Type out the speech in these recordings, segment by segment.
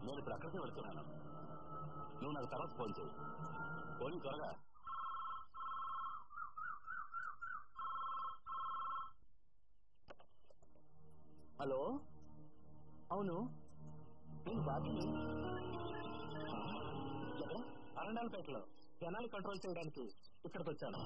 నేను ఇప్పుడు అక్కడికి వెళ్తున్నాను. నువ్వు నాకు తర్వాత ఫోన్ చేయి. ఫోన్ త్వరగా. హలో, అవును, నేను బాబీని. అరండాలపేటలో జనాలు కంట్రోల్ చేయడానికి ఇక్కడికి వచ్చాను.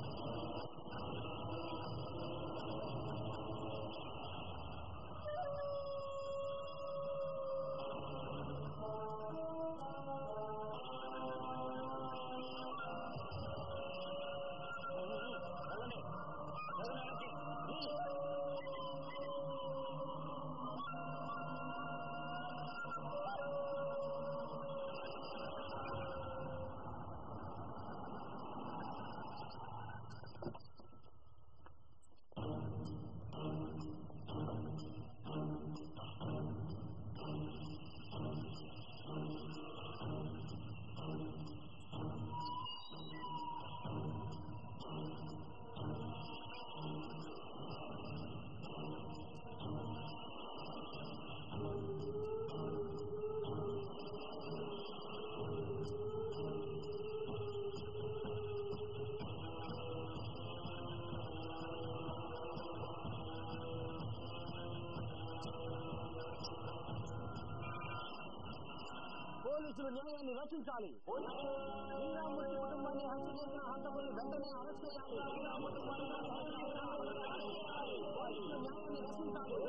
పోలీసులు న్యాయాన్ని రక్షించాలి. శ్రీరామూర్తి కుటుంబాన్ని హత్య చేసిన హంతకుల్ని వెంటనే అరెస్ట్ చేయాలి. పోలీసులు న్యాయాన్ని రక్షించాలి.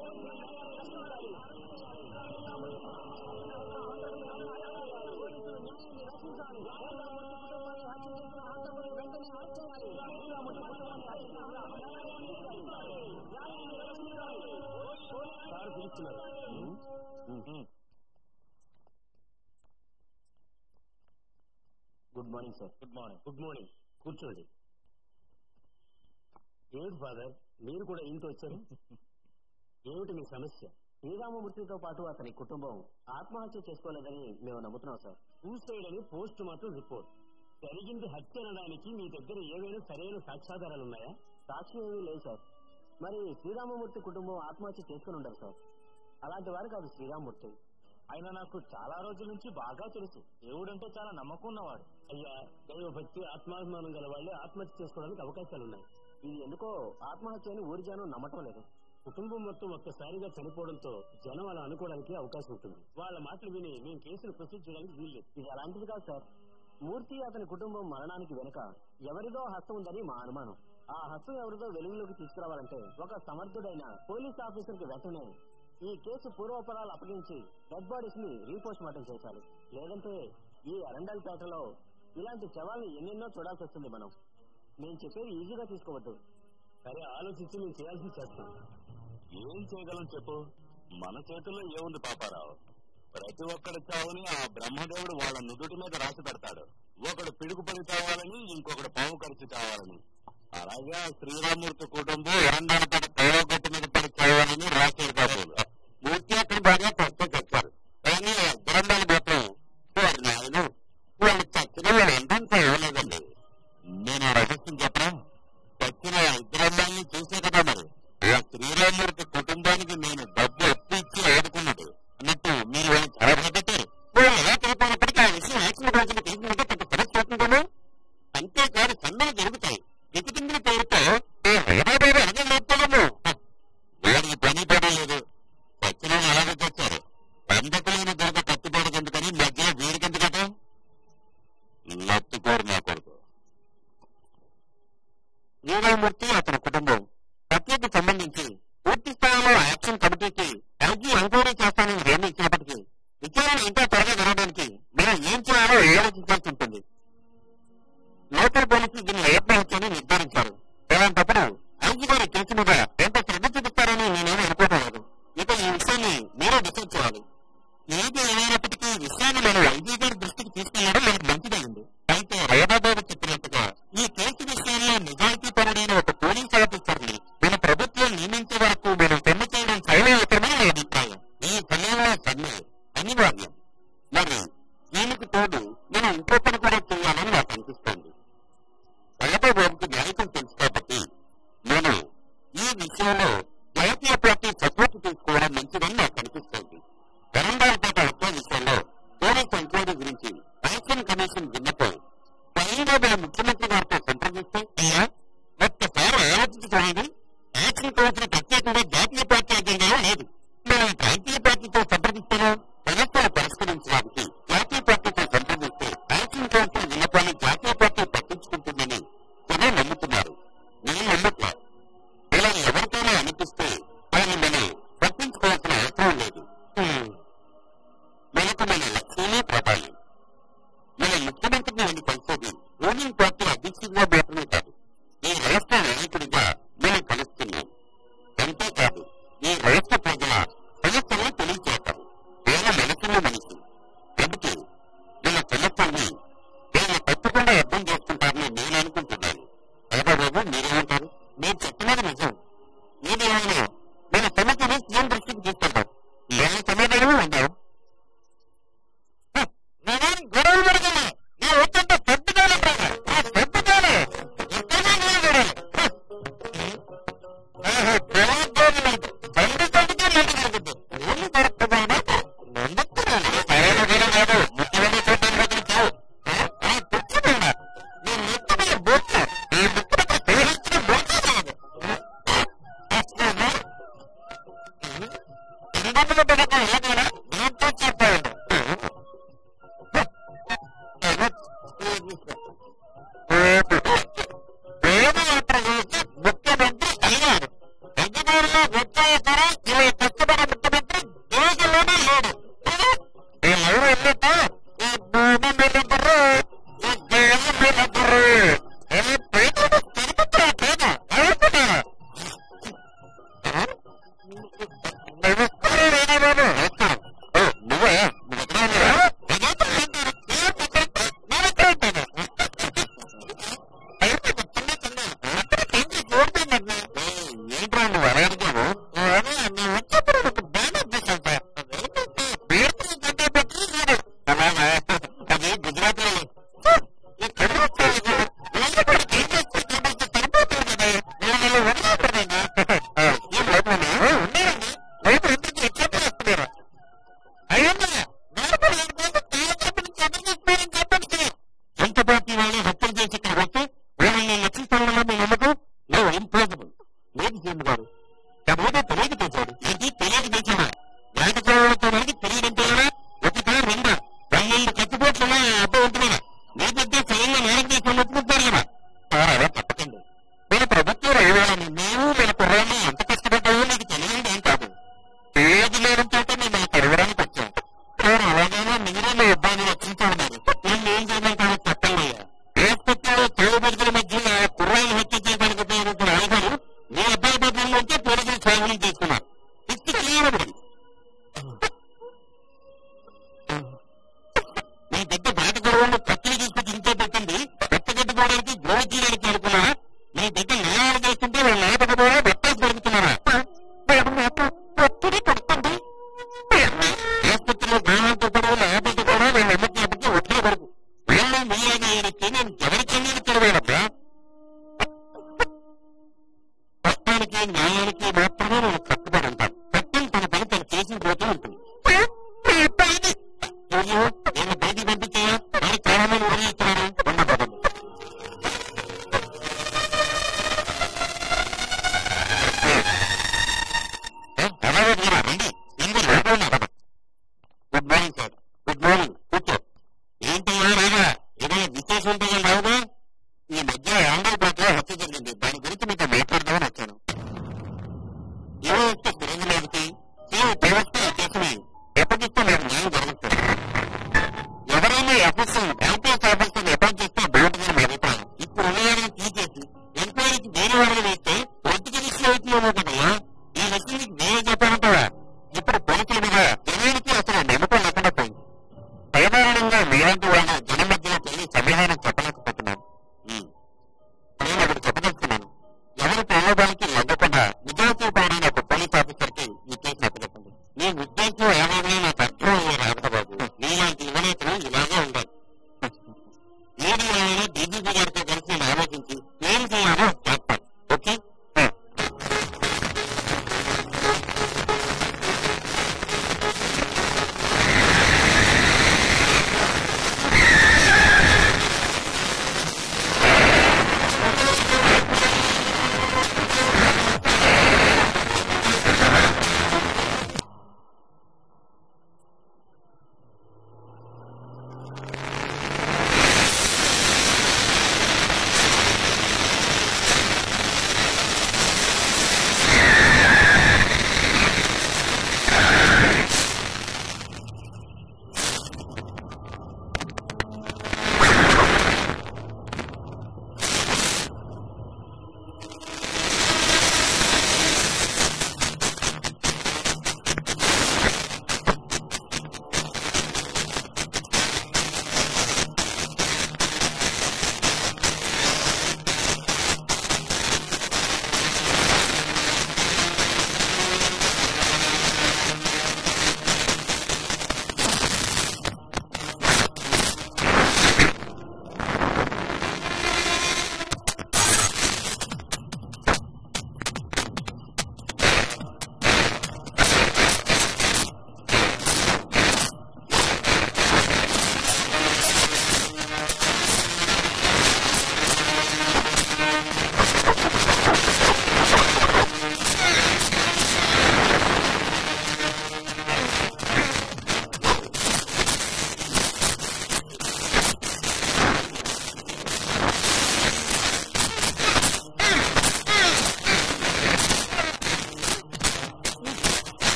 పోలీసులు న్యాయాన్ని రక్షించాలి. శ్రీరామూర్తి కుటుంబాన్ని హత్య చేసిన హంతకుల్ని వెంటనే అరెస్ట్ చేయాలి. శ్రీరామూర్తి కుటుంబాన్ని న్యాయాన్ని రక్షించాలి. సార్ పిలుస్తున్నారు. Good morning sir. Good morning. Good morning. కూర్చోండి. ఏమిటి ఫాదర్, మీరు కూడా ఇంటి వచ్చారు? ఏమిటి మీ సమస్య? శ్రీరామమూర్తితో పాటు అతని కుటుంబం ఆత్మహత్య చేసుకోలేదని మేము నమ్ముతున్నాం సార్. సూసైడ్ అని పోస్ట్ మార్టం రిపోర్ట్. జరిగింది హత్య అనడానికి మీ దగ్గర ఏవైనా సరైన సాక్ష్యాధారాలు ఉన్నాయా? సాక్ష్యం ఏమీ లేదు సార్. మరి శ్రీరామమూర్తి కుటుంబం ఆత్మహత్య చేసుకుని ఉండరు సార్. అలాంటి వారు కాదు శ్రీరామమూర్తి. ఆయన నాకు చాలా రోజుల నుంచి బాగా తెలుసు. దేవుడంటే చాలా నమ్మకం ఉన్నవాడు. అయ్యా, దైవభక్తి ఆత్మాభిమానం గల వాళ్ళే ఆత్మహత్య చేసుకోవడానికి అవకాశాలున్నాయి. ఇది ఎందుకో ఆత్మహత్య అని ఊరి జనం నమ్మటం లేదు. కుటుంబం మొత్తం ఒక్కసారిగా చనిపోవడంతో జనం అలా అనుకోవడానికి అవకాశం ఉంటుంది. వాళ్ళ మాటలు విని మేము కేసులు ప్రొసీడ్ చేయడానికి వీల్లేదు. ఇది అలాంటిది కాదు సార్. మూర్తి అతని కుటుంబం మరణానికి వెనుక ఎవరిదో హస్తం ఉందని మా అనుమానం. ఆ హస్తం ఎవరిదో వెలుగులోకి తీసుకురావాలంటే ఒక సమర్థుడైన పోలీస్ ఆఫీసర్ కి వెంటనే ఈ కేసు పూర్వపరాలు అప్పగించి డెడ్ బాడీస్ ని రీపోస్ట్ మార్టం చేశారు. లేదంటే ఈ అరండల్పేటలో ఇలాంటి శవాల్ని ఎన్నెన్నో చూడాల్సి వస్తుంది. నేను చెప్పేది ఈజీగా తీసుకోవద్దు. సరే, ఆలోచించి మేము చేయాల్సి చేస్తాం. ఏం చేయగలం చెప్పు? మన చేతుల్లో ఏముంది పాపారావు? ప్రతి ఒక్కడి చావుని ఆ బ్రహ్మదేవుడు వాళ్ళ నుదుటి మీద రాసి పెడతాడు. ఒకడు పిడుగుపడి చావాలని, ఇంకొకడు పాము కరిచి చావాలని. అలాగే ఆ శ్రీరామూర్తి కుటుంబం ఎరండాలపేట తోడగట్టు మీద పడి చావాలని రాశారు కాదు. మూర్తి అక్కడ బాగా పక్కకి వచ్చారు. కానీ ఆ గ్రంథాలు మాత్రం నాయన వాళ్ళు చచ్చిన వాళ్ళు ఎంతంత ఇవ్వలేదండి. నేను ఆ రహస్యం చెప్పరా? చచ్చిన ఇద్దరమ్మాయిని చూసే కదా మరి. ఆ శ్రీరామూర్తి కుటుంబానికి నేను డబ్బు అప్పు ఇచ్చి ఆడుకున్నాడు అన్నట్టు మీరు వాళ్ళు చాలా భయపెట్టారు. ఎలా తెలిపినప్పటికీ ఆ విషయం యాక్సిడెంట్ రోజులు తెలిసినట్టు కొంత సమస్య అవుతుందా? అంతేకాదు సన్నలు జరుగుతాయి. దిక్కుతింగుల పేరుతో హైదరాబాద్ అనగా లేపుతాము. వాడికి పని పడలేదు. చచ్చిన అలాగే తెచ్చారు. పండకలైన దొరక కట్టుబడకందుకని మధ్యలో వీడికెందుకట? లత్తుకోరు నా కొడుకు. శ్రీరామూర్తి అతని కుటుంబం హత్యకు సంబంధించి పూర్తి స్థాయిలో యాక్షన్ కమిటీకి ఐజీ ఎంక్వైరీ చేస్తానని హామీ ఇచ్చినప్పటికీ విచారణ ఇంకా త్వరగా జరగడానికి మనం ఏం చేయాలో ఆలోచించాల్సి ఉంటుంది. లోకల్ పోలీసులు దీన్ని ఆత్మహత్యని నిర్ధారించారు. అలాంటప్పుడు ఐజీ గారి కేసు మీద ఎంత శ్రద్ధ చూపిస్తారని నేనేమీ అనుకోవడం లేదు. ఇక ఈ విషయాన్ని మీరే డిసైడ్ చేయాలి. ఏది ఏమైనప్పటికీ ఈ విషయాన్ని మనం ఐజీ గారి దృష్టికి తీసుకెళ్లడం మనకు మంచిదైంది. అయితే హైదరాబాద్ చెప్పినట్టుగా ఈ కేసు విషయంలో నిజాయితీ పరుడైన ఒక పోలీస్ ఆఫీసర్ని మన ప్రభుత్వం నియమించే వరకు మనం సమ్మె చేయడం సరైనతరమని నా అభిప్రాయం. ఈ సమయంలో సమ్మె అనివార్యం. మరి దీనికి తోడు మనం ఇంకో పని కూడా చేయాలని నాకు అనిపిస్తోంది. చంద్రబాబుకి నాయకులు తెలుసు కాబట్టి మనం ఈ విషయంలో జాతీయ పార్టీ సపోర్ట్ తీసుకోవడం మంచిదని నాకు అనిపిస్తోంది. తెలంగాణపేట హత్య విషయంలో ప్రముఖమైన లక్ష్యాలే ప్రాధాన్యం. మన ముఖ్యమంత్రిని వెళ్ళి కలిసేది రూలింగ్ పార్టీ అధ్యక్షుడిగా మాత్రమే కాదు, ఈ రాష్ట్ర నాయకుడిగా మనం కలుస్తున్నాం. అంతేకాదు ఈ రాష్ట్ర ప్రజల సమస్యలను తెలియచేస్తాం. వీళ్ళ మనసున్న మనిషి కాబట్టి వీళ్ళ సమస్యల్ని వీళ్ళు తప్పకుండా అర్థం చేసుకుంటారని నేను అనుకుంటున్నాను. బాబు మీరేమంటారు? మీరు చెప్పినది నిజం. ఏదేమైనా మన సమస్యను సీఎం దృష్టికి తీసుకుంటాం. ఏ సమాధానమే ఉండవు. నేనేం గొడవలు పెడతాను, నా ఒత్తంతా పెద్దగానే పెద్దగానే ఎంతగా నేను చూడాలి.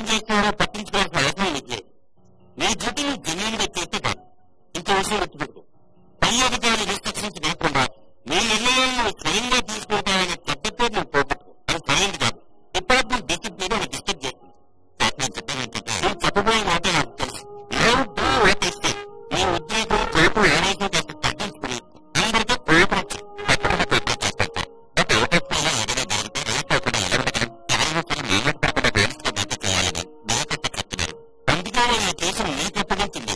ఏం చేస్తున్నారో పట్టించుకోవాల్సిన అవసరం లేదు. నీ డ్యూటీ నువ్వు జెన్యున్ గా చేస్తే కాదు. ఇంకో విషయం గుర్తుపెట్టుకో, పై అధికారులు రిస్ట్రిక్షన్స్ లేకుండా నీ నిర్ణయాలను స్వయంగా తీసుకుంటావనే పద్ధతితో నువ్వు పోగొట్టుకో. అది సరైనది కాదు. డిపార్ట్మెంట్ డిసిప్లిన్ అది డిస్టర్బ్ చేస్తుంది. నువ్వు చెప్పబోయే మాట నాకు తెలుసు. నీ ఉద్యోగం కోపు ఏదైతే కాస్త తగ్గించుకుని అందరికీ కోపరచ్చు. అందుకే ఈ కేసును నీకు అప్పగించింది.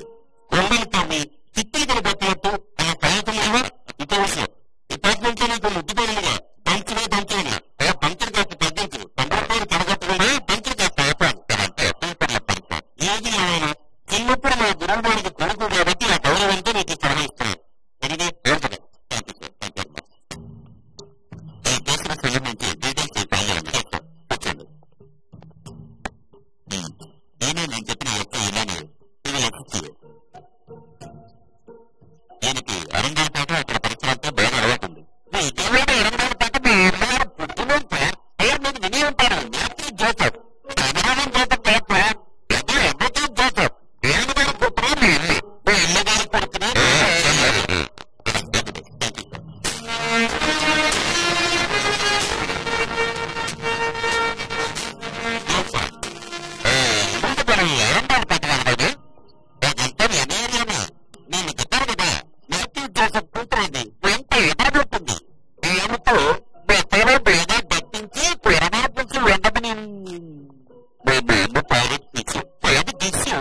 కొండలతోని చిత్తీగల బట్టలతో ఆ సహాయకులు ఇంకో విషయం, డిపార్ట్మెంట్ నీకు ముద్దుపడిగా దంచగా ఆ పంచర్ కాస్త తగ్గించు. పండుగ కడగట్టకుండా పంచర్ కాస్త ఆపాను. ఏది ఏమైనా చిన్నప్పుడు మా గురువుగారికి కొడుకు కాబట్టి ఆ గౌరవంతో నీకు సలహా ఇస్తున్నాను. సరిగా ఏంటది? ఈ కేసుల సంబంధించి డీటెయిల్స్ కూర్చోండి. నేనే నేను చెప్పిన యొక్క ఇలానే ఇది లభించి దీనికి అరంగాలపేట అక్కడ పరిసరాలతో బాగా అలవాటుంది. అరంగాలపేట పేరు మీద విని ఉంటారు. జోసఫ్ సమానం జోసఫ్ జోసఫ్ దేవుని గారి పుత్రుడు మీ ఇల్లు మీ ఇల్లు గారి కొడుకుని అరంగాలు పెట్టగలదు. అదంతా ఎనేరియానా నేను చెప్పాను కదా, నేటివ్ జోసఫ్ కూతురుంది. ఎంత ఎదురుపెట్టింది ఏమిటో బెత్తలో బేగా దట్టించి పిరమార్పించి ఉండమని మేము ప్రైవేట్ తీసు అది తీసు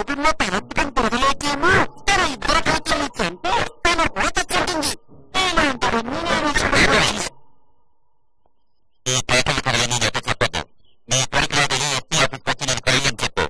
కడుపులో పరపకం తిరగలేకేమో తన ఇద్దరు కూతుర్ని చంపి తన కూడా తెచ్చుంటుంది. ఇలాంటివన్నీ నేను ఈ పేటల కథలని ఎట చెప్పద్దు. నీ కొడుకులో వెళ్ళి ఎస్పీ ఆఫీస్కి వచ్చి నేను కయ్యని చెప్పు.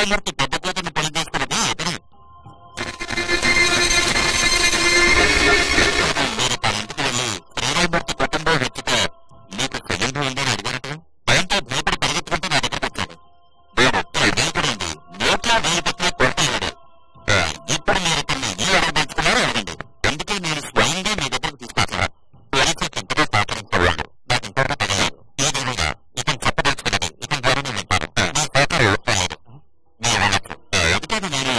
శ్రీరామూర్తి పెద్ద కూతుర్ని పెళ్లి చేసుకున్నది అతనే. మీరు తన ఇంటికి వెళ్ళి శ్రీరామూర్తి కుటుంబం వెతితే మీకు సెకండ్ ఉందని అడిగారట. భయంతో భయపడి పరిగెత్తుకుంటూ నా దగ్గరికి వచ్చాడు. నేను భయపడింది నోట్లో వేలు పెట్టినా కొడతాడు. ఇప్పుడు మీరు ఇతన్ని ఈ అడగదలుచుకున్నారో అడగండి. అందుకే నేను స్వయంగా మీ దగ్గరకు తీసుకొచ్చాను. పోలీసులకు ఎంతగా సహకరించేవాడు. నాకు ఇంకొక తెలియదు. ఏదేమైనా ఇతను చెప్పదలుచుకున్నది ఇతని ద్వారా నేను వింటాను. మీ సహకారం ఇవ్వలేదు. మీరు వెళ్ళచ్చు. ఎందుకంటే నేను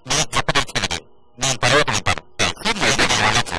మీరు చెప్పదలుచుకున్నది నేను తర్వాత వింటాను. నేను వెళ్ళచ్చు.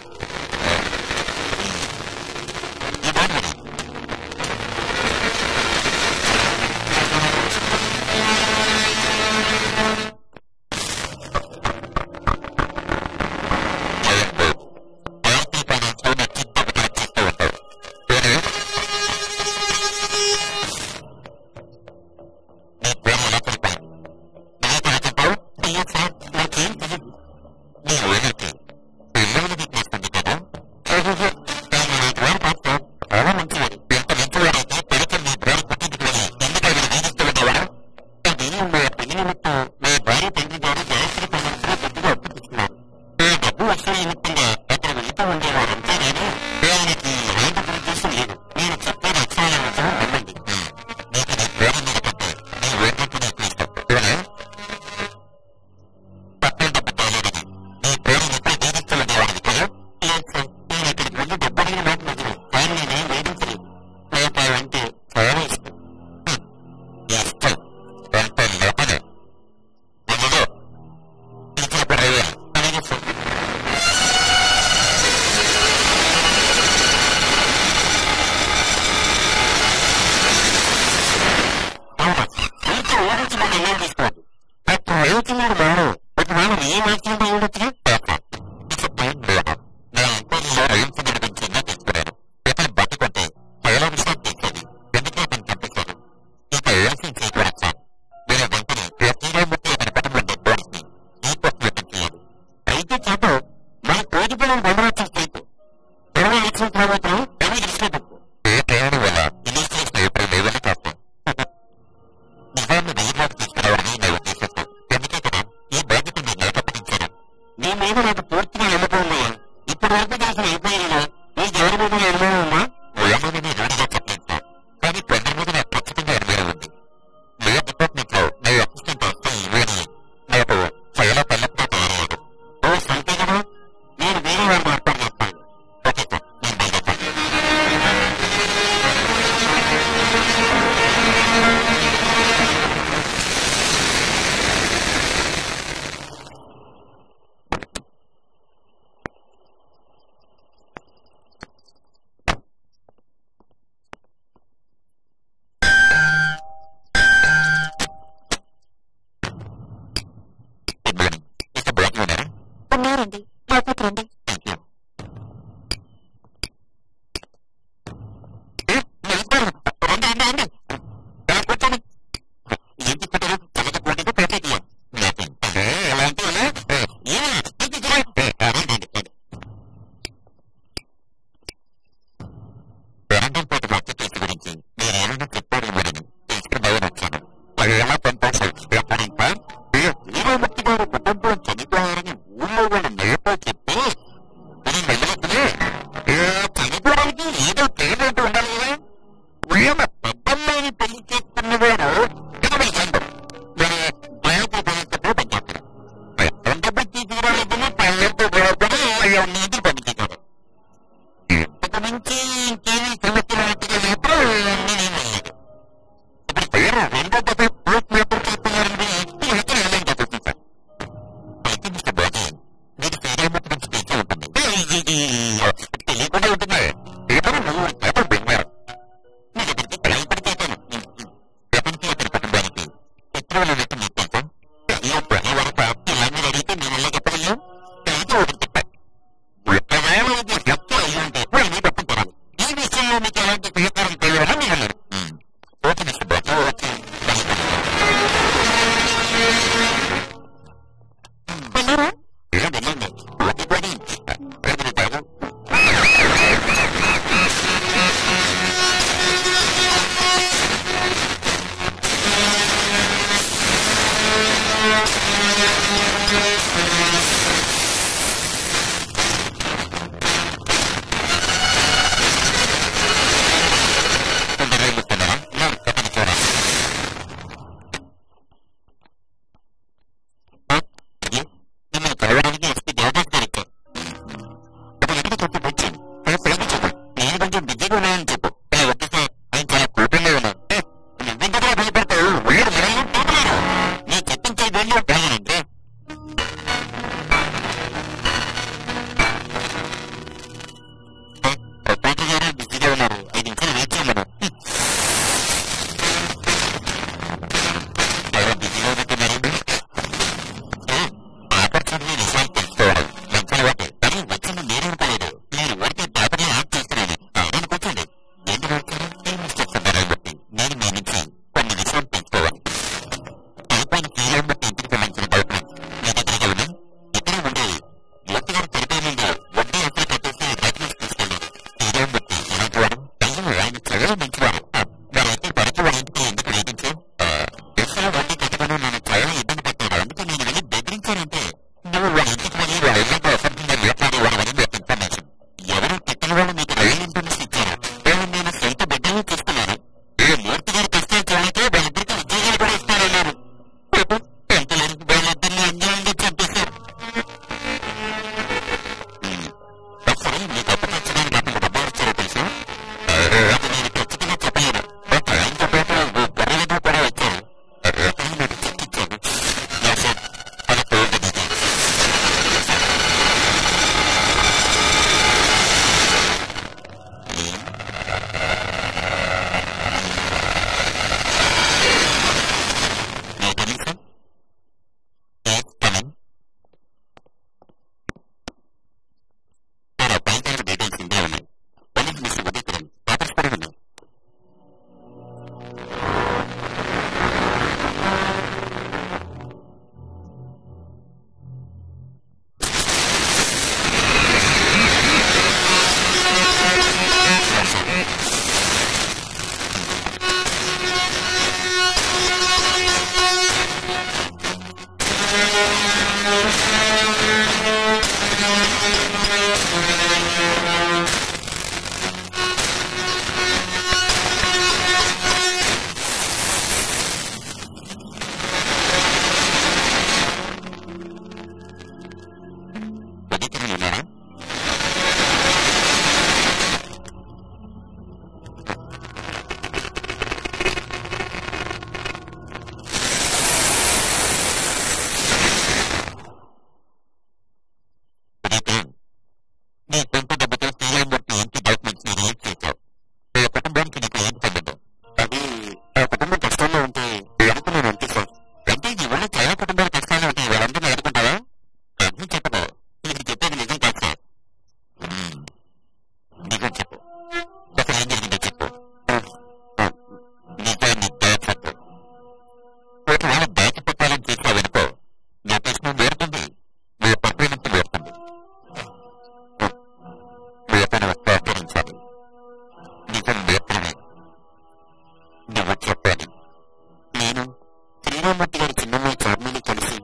శ్రీరామూర్తి గారి చిన్నమ్మాయి చార్మిని కలిసి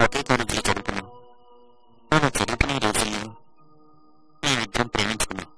ఒకే కాలేజీలో చదువుకున్నాం. మనం చదువుకునే రోజుల్లో మేమిద్దరం ప్రేమించుకున్నాం.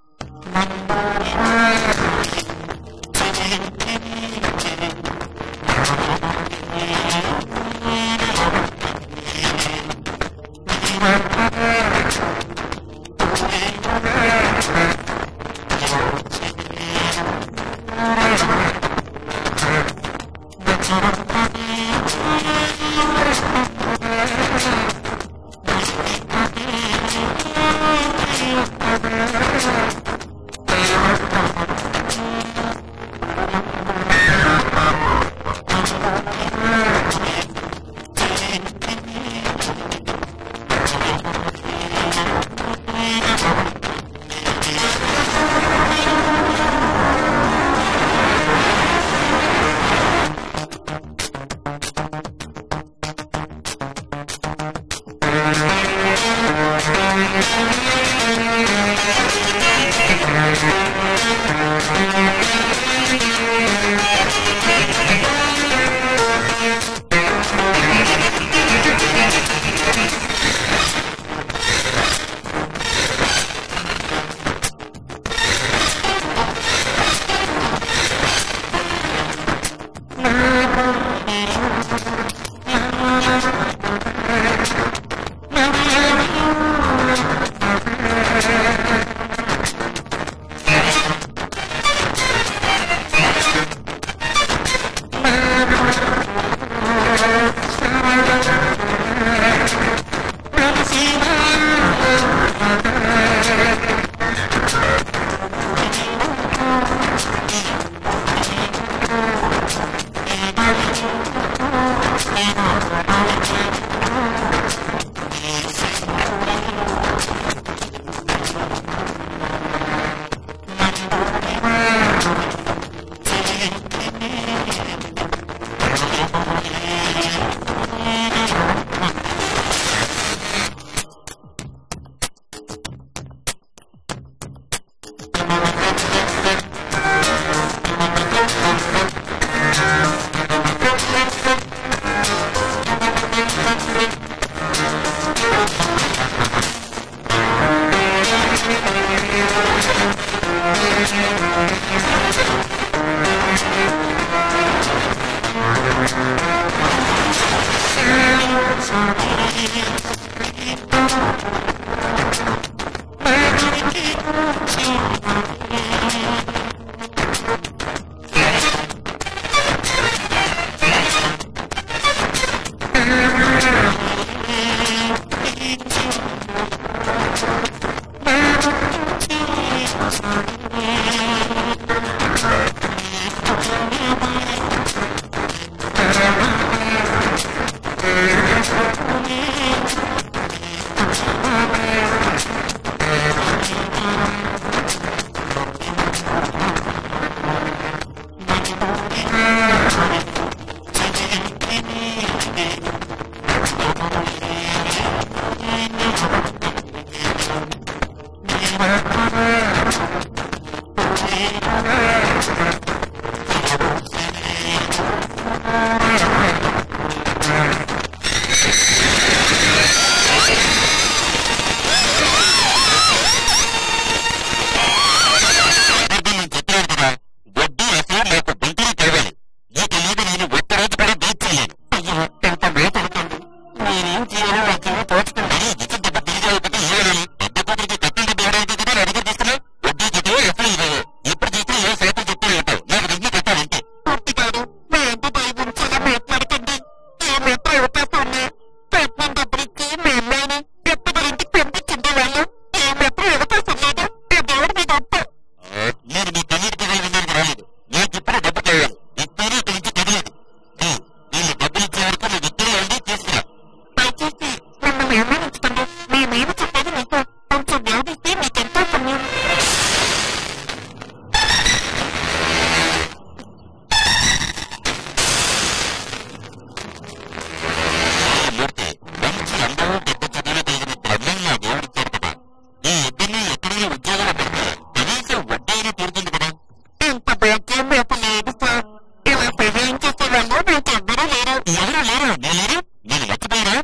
లేరు నేను మర్చిపోయారా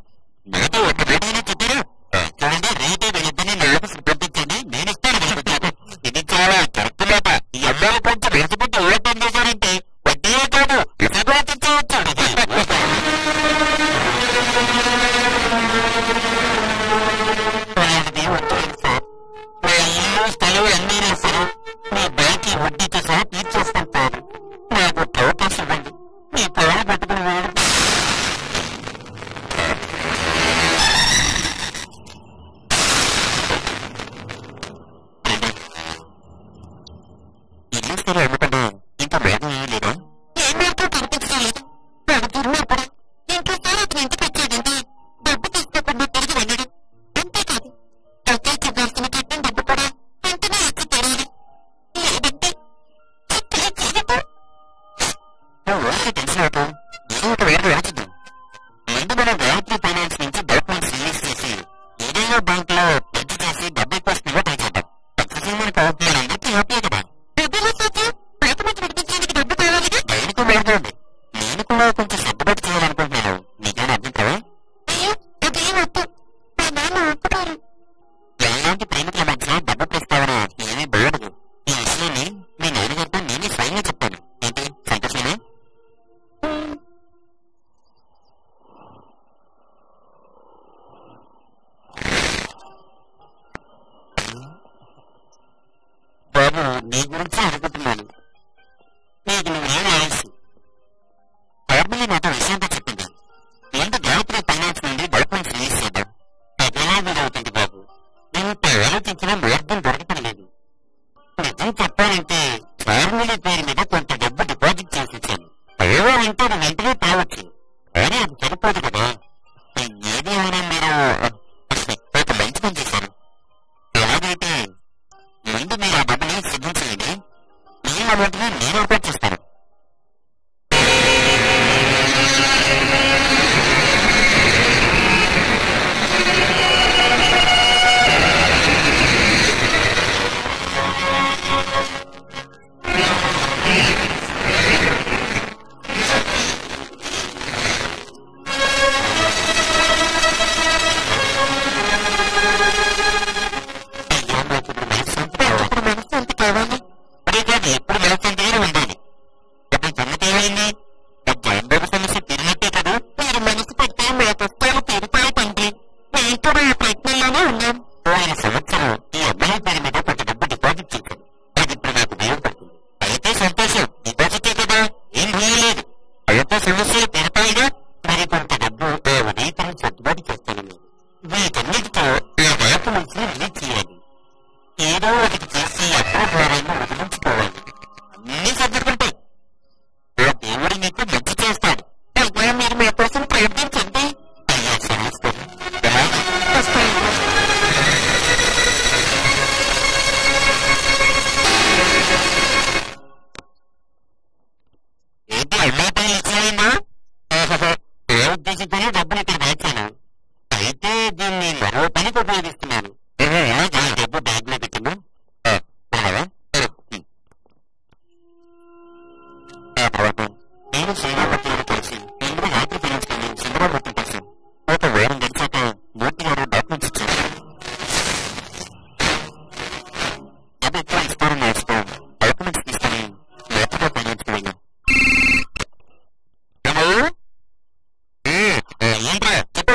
నాతో ఒక రేటైనా చెప్పారా చూడండి రేటే వీళ్ళిద్దరిని నా ఆఫీస్కి పంపించండి నేను ఇస్తాను ఇది చాలా కరెక్ట్ మాట ఈ అమ్మాయిలు కొంచెం రెచ్చిపోతే ఓపెన్ చేశారంటే వడ్డీ కాదు ఇసుగా తెచ్చవచ్చు నా ఇల్లు స్థలం అన్నీ రాశారు మీ బ్యాంక్ వడ్డీతో సహా తీర్చేస్తాను సార్ నాకు అవకాశం ఇవ్వండి మీ పొలం పట్టుకుని వాడు ఇల్లు స్థలం అమ్మకుండా ఇంకా వేగం ఏమీ లేదా ఏమాత్రం కనిపించలేదు వాడు తిరిగినప్పుడు ఇంకోసారి అతను ఇంటికి వచ్చాడంటే డబ్బు తీసుకోకుండా తిరిగి వెళ్ళడం అంతేకాదు డబ్బులు చెప్పాల్సిన కట్టం డబ్బు కూడా వెంటనే ఇచ్చి తెలియదు లేదంటే తెలిసినట్టు ఏదో ఒక వేరు రాచుద్దాం ముందు మనం గాయత్రి ఫైనాన్స్ నుంచి డాక్యుమెంట్స్ రిలీజ్ చేసి ఏదైనా బ్యాంక్ లో పెద్ద చేసి డబ్బు కోసం ట్రై చేద్దాం సక్సెస్ మనకు అవుతుంది అందరికీ హ్యాపీ కదా బయటకు వెళ్తుంది నేను కూడా కొంచెం సర్దుబాటు చేయాలనుకుంటున్నాను నిజాన్ని అర్థం కదా ఎలాంటి ప్రేమికుల మధ్య డబ్బు ప్రస్తావన ఏమీ బాగదు ఈ విషయాన్ని మీ నాన్నగారితో నేనే స్వయంగా చెప్పాను ఏంటి సంతోషమా బాబు నీ గురించి అనుకుంటున్నాను నీకు నువ్వేం ఆయుష్ ఫార్మలీ నాతో విషయంతో చెప్పింది ముందు గాయత్రి ఫైనాన్స్ నుండి డాక్యుమెంట్స్ రిలీజ్ చేద్దాం అది ఎలా వీలవుతుంది బాబు నేను ఆలోచించిన మార్గం దొరకటం లేదు నిజం చెప్పాలంటే ఫార్మలీ పేరు మీద కొంత డబ్బు డిపాజిట్ చేసి ఇచ్చాను అంటే అది వెంటనే తేవచ్చు కానీ అది సరిపోదు కదా ఏది ఏమైనా మీరు ఒక మంచి పని చేశారు ఎలాగైతే ముందు మీరు ఆ డబ్బుని సిద్ధం చేయండి నేను అమౌంట్ని నేను అప్లోడ్ చేస్తాను ఎప్పుడు మనసంతగా ఉండాలి ఇప్పుడు సంగతి ఏమైంది జాంబాబు సమస్య తీరినట్టే కదా మీరు మనసు పెడితే మా కష్టాలు తీరిపోయే తండ్రి మేము కూడా ఆ ప్రయత్నంలోనే ఉన్నాం ఆయన సంవత్సరం ఈ అబ్బాయి పేరు మీద కొంత డబ్బు డిపాజిట్ చేశాను అది ఇప్పుడు నాకు ఉపయోగపడుతుంది అయితే సంతోషం డిపాజిటే కదా ఏం భయలేదు అయితే సమస్యలు తీరతాయిగా మరి కొంత డబ్బు ఆ ఉదయతరం సర్దుబాటు చేస్తాను నేను వీటన్నిటితో ఆ డాక్యుమెంట్స్ రిలీజ్ చేయాలి ఏదో ఒకటి చేసి అప్రూవ్ ద్వారాన్ని వదిలించుకోవాలి అన్నీ సర్దుకుంటాయి ఆ దేవుడు మీకు మంచి చేస్తాడు అయ్యా మీరు మా కోసం ప్రయత్నించండి అయ్యా క్షమిస్తారు ఏంటి అమ్మాయి ఇచ్చాయన్నా ఏ ఉద్దేశంతోనే డబ్బులు ఇక్కడ దాచాను అయితే దీన్ని మరో పనికి ఉపయోగిస్తున్నాను డబ్బు బ్యాగ్ లో పెట్టిందా ఆ తర్వాత నేను శ్రీరామూర్తిని కలిసి ఇందులో రాత్రి ఫైనాన్స్కి శ్రీరామూర్తి కలిసాం ఒక వారం గడిచాక మూర్తి గారు డాక్యుమెంట్స్ ఇచ్చారు డబ్బు ఎక్కువ ఇస్తారని నేర్చుకోం డాక్యుమెంట్స్ తీసుకొని లేకపోతే ఫైనాన్స్కి వెళ్ళాం ఏంట్రా చెప్పు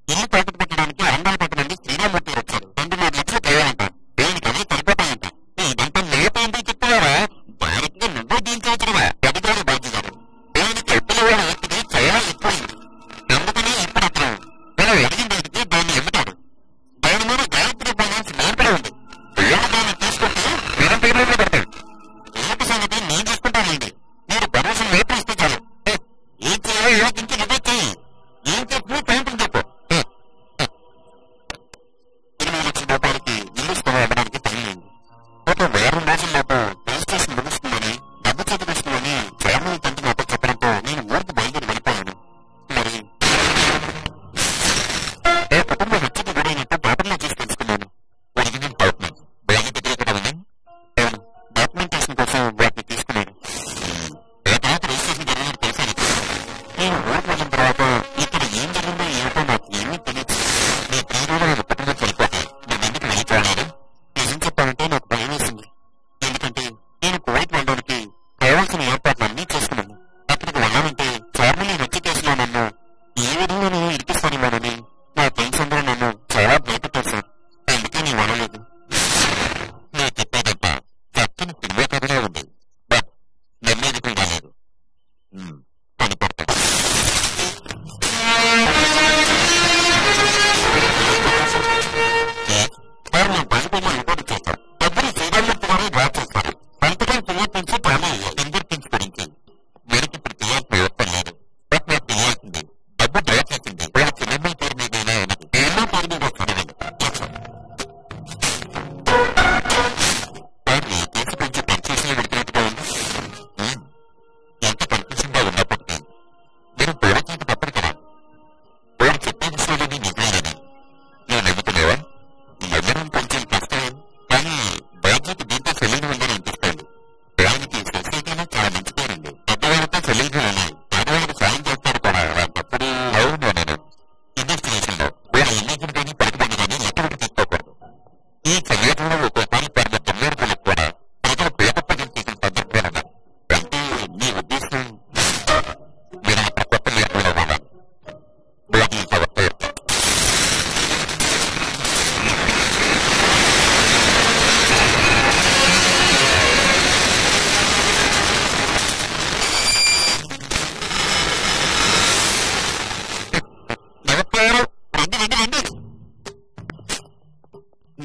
ఇల్లు తాకట్టు పెట్టడానికి అరండాలపేట నుండి శ్రీరామూర్తి వచ్చారు 2.5 లక్షలు కావాలంట దేనికి అదే సరిపోతాయంట ఇదంతా లేప ఏంటి చెప్తున్నారా డైరెక్ట్గా నువ్వే దీంచవచ్చువా అధికారి బాధ్యత దేనికి ఎప్పుడు వాళ్ళ వ్యక్తికి చాలా ఎక్కువైంది అందుకని ఇప్పుడు అతను మనం ఎదిగిన దానికి దాన్ని ఇవ్వతాడు దాని మీద గాయత్రి ఫైనాన్స్ నేర్పడి ఉంది పిల్లలు దాన్ని తీసుకుంటే వేరే పేర్లో పెడతాడు ఏంటి సంగతి నేను చూసుకుంటానండి మీరు భరోసా వైపు ఇస్తే చాలు ఏం చేయాలో యోచించి నువ్వే చెయ్యి ఏం చెప్పి సాయంత్రం చెప్పు 20 లక్షల రూపాయలకి ఇల్లు స్థలం ఇవ్వడానికి పనిలేదు ఒక వారం రోజుల్లోపు రిజిస్ట్రేషన్ ముగుస్తుందని డబ్బు చేతికి వస్తుందని ఫ్యామిలీ తండ్రి నాతో చెప్పడంతో నేను ఊరికి బయలుదేరి వెళ్ళిపోయాను మరి ఏ కుటుంబం హత్యకి గురైనట్టు పేపర్లో చూసి తెలుసుకున్నాను ఒరిజినల్ డాక్యుమెంట్ బ్యాగ్ దగ్గర కూడా ఉన్నాయి డాక్యుమెంటేషన్ కోసం వాటిని తీసుకున్నాను ఆ తర్వాత రిజిస్ట్రేషన్ జరిగినట్టు తెలిసాను నేను ఊరికి వెళ్ళిన తర్వాత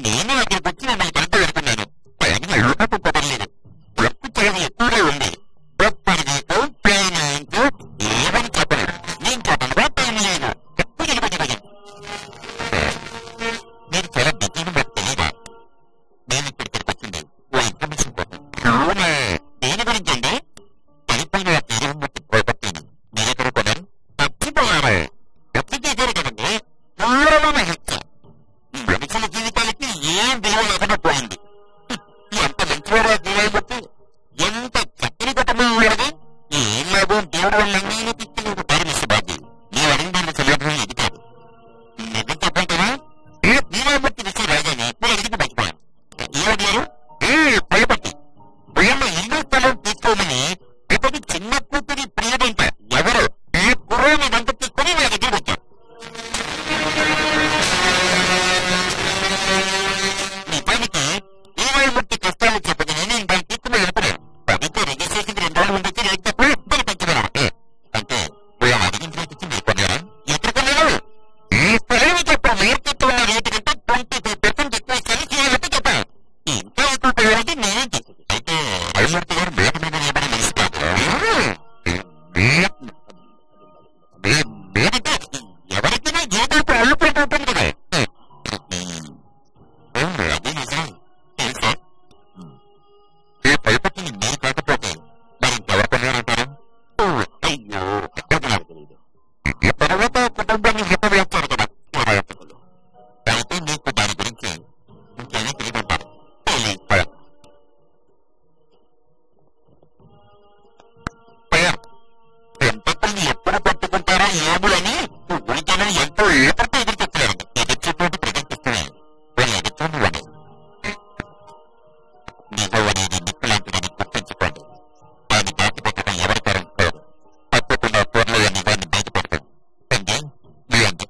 నేను అక్కడికి వచ్చి మిమ్మల్ని పంట పెడుతున్నాను. పైన లోపల కుదరలేదు. ఎక్కువ చాలా ఎక్కువగా ఉంది. ఒప్పటికో ప్రేమతో ఏమని చెప్పలేదు. నేను చెప్పనుగా టైం లేదు. మీరు చాలా బిజీగా మాకు తెలియదా? నేను ఇక్కడికి వచ్చింది ఓ ఇన్ఫర్మేషన్ కోసం. అవునా? దేని గురించి అండి? పైపైన తీరముట్టి పోగొట్టాను. మీరెక్కడ కొన్నారు? తప్పిపోయారు. తప్పు చేశారు కదండి. పూర్వమే హత్య. మనుషుల జీవితాలకి ఏం విలువ లేకుండా పోయింది. ఎంత మంచివారో జీవాయిబట్టి, ఎంత చక్కని కుటుంబం ఉన్నది. ఏం లాభం? దేవుడు వల్ల నేను తీసుకుని పారమిస్త బాధ్య. నీవు అడిగిన దాన్ని సమాధానం ఇది కాదు. నిజం చెప్పండి కదా, జీవాయిబట్టి విషయం రాగానే మీరు అడిగితే బతిపోయాను. ఏమడిగారు? భయపట్టి భయమ ఇల్లు స్థలం తీసుకోమని ఇప్పటి చిన్న కూతురి ప్రియమంట ఎవరు ఈ పురోని వంట తీసుకుని నా దగ్గర వచ్చారు. నిజానికి జీవాయిబట్టి కష్టాలు చెప్పదని నేను దాన్ని తీసుకుని వెళ్ళిపోయాను. ప్రభుత్వ రిజిస్ట్రేషన్ 2 రోజులు ఉండొచ్చి రేపు తప్ప దాన్ని పెంచుకున్నాను. అంటే మేము అడిగిన రేటుకి మీరు కొన్నారా? ఎక్కడ కొన్నారు? ఈ స్థలాన్ని చెప్ప మార్కెట్ ఉన్న రేటు కంటే 25% ఎక్కువ ఇస్తాను జీవాయిబట్టి చెప్పాను. ఇంకా ఎక్కువ పోయాలంటే నేనేం చేసేది? అయితే అయ్యమూర్తి గారు మేట మీద నిలబడి నిలుస్తారు. మేడితే ఎవరికైనా జీవితాలకు అల్లుపోతూ ఉంటుంది కదా. అదే నిజం తెలుసా? ఈ పైపట్టిని మీరు కాకపోతే మరి ఇంకెవరు కొన్నారంటారు? అయ్యో అది నాకు తెలియదు. ఈ తర్వాత కుటుంబాన్ని హితవేస్తారు కదా పూర్వయాత్రకులు. అయితే మీకు దాని గురించి ఇంకేమీ తెలియదంటారు. ఎంతని ఎప్పుడు పట్టుకుంటారో ఏములని ఉడితను ఎంతో ఏపడితే ఎదురు చెప్తున్నారు. ఎదుర్చిపోటు ప్రదర్శిస్తున్నాయి. వాళ్ళు ఎదుర్కొని వాడు నిజం అనేది నిప్పు లాంటిదని గుర్తించుకోండి. దాన్ని దాచిపెట్టడం ఎవరి తరం కాదు. తప్పకుండా త్వరలో నిజాన్ని బయటపడతాం. అండి మీ అండి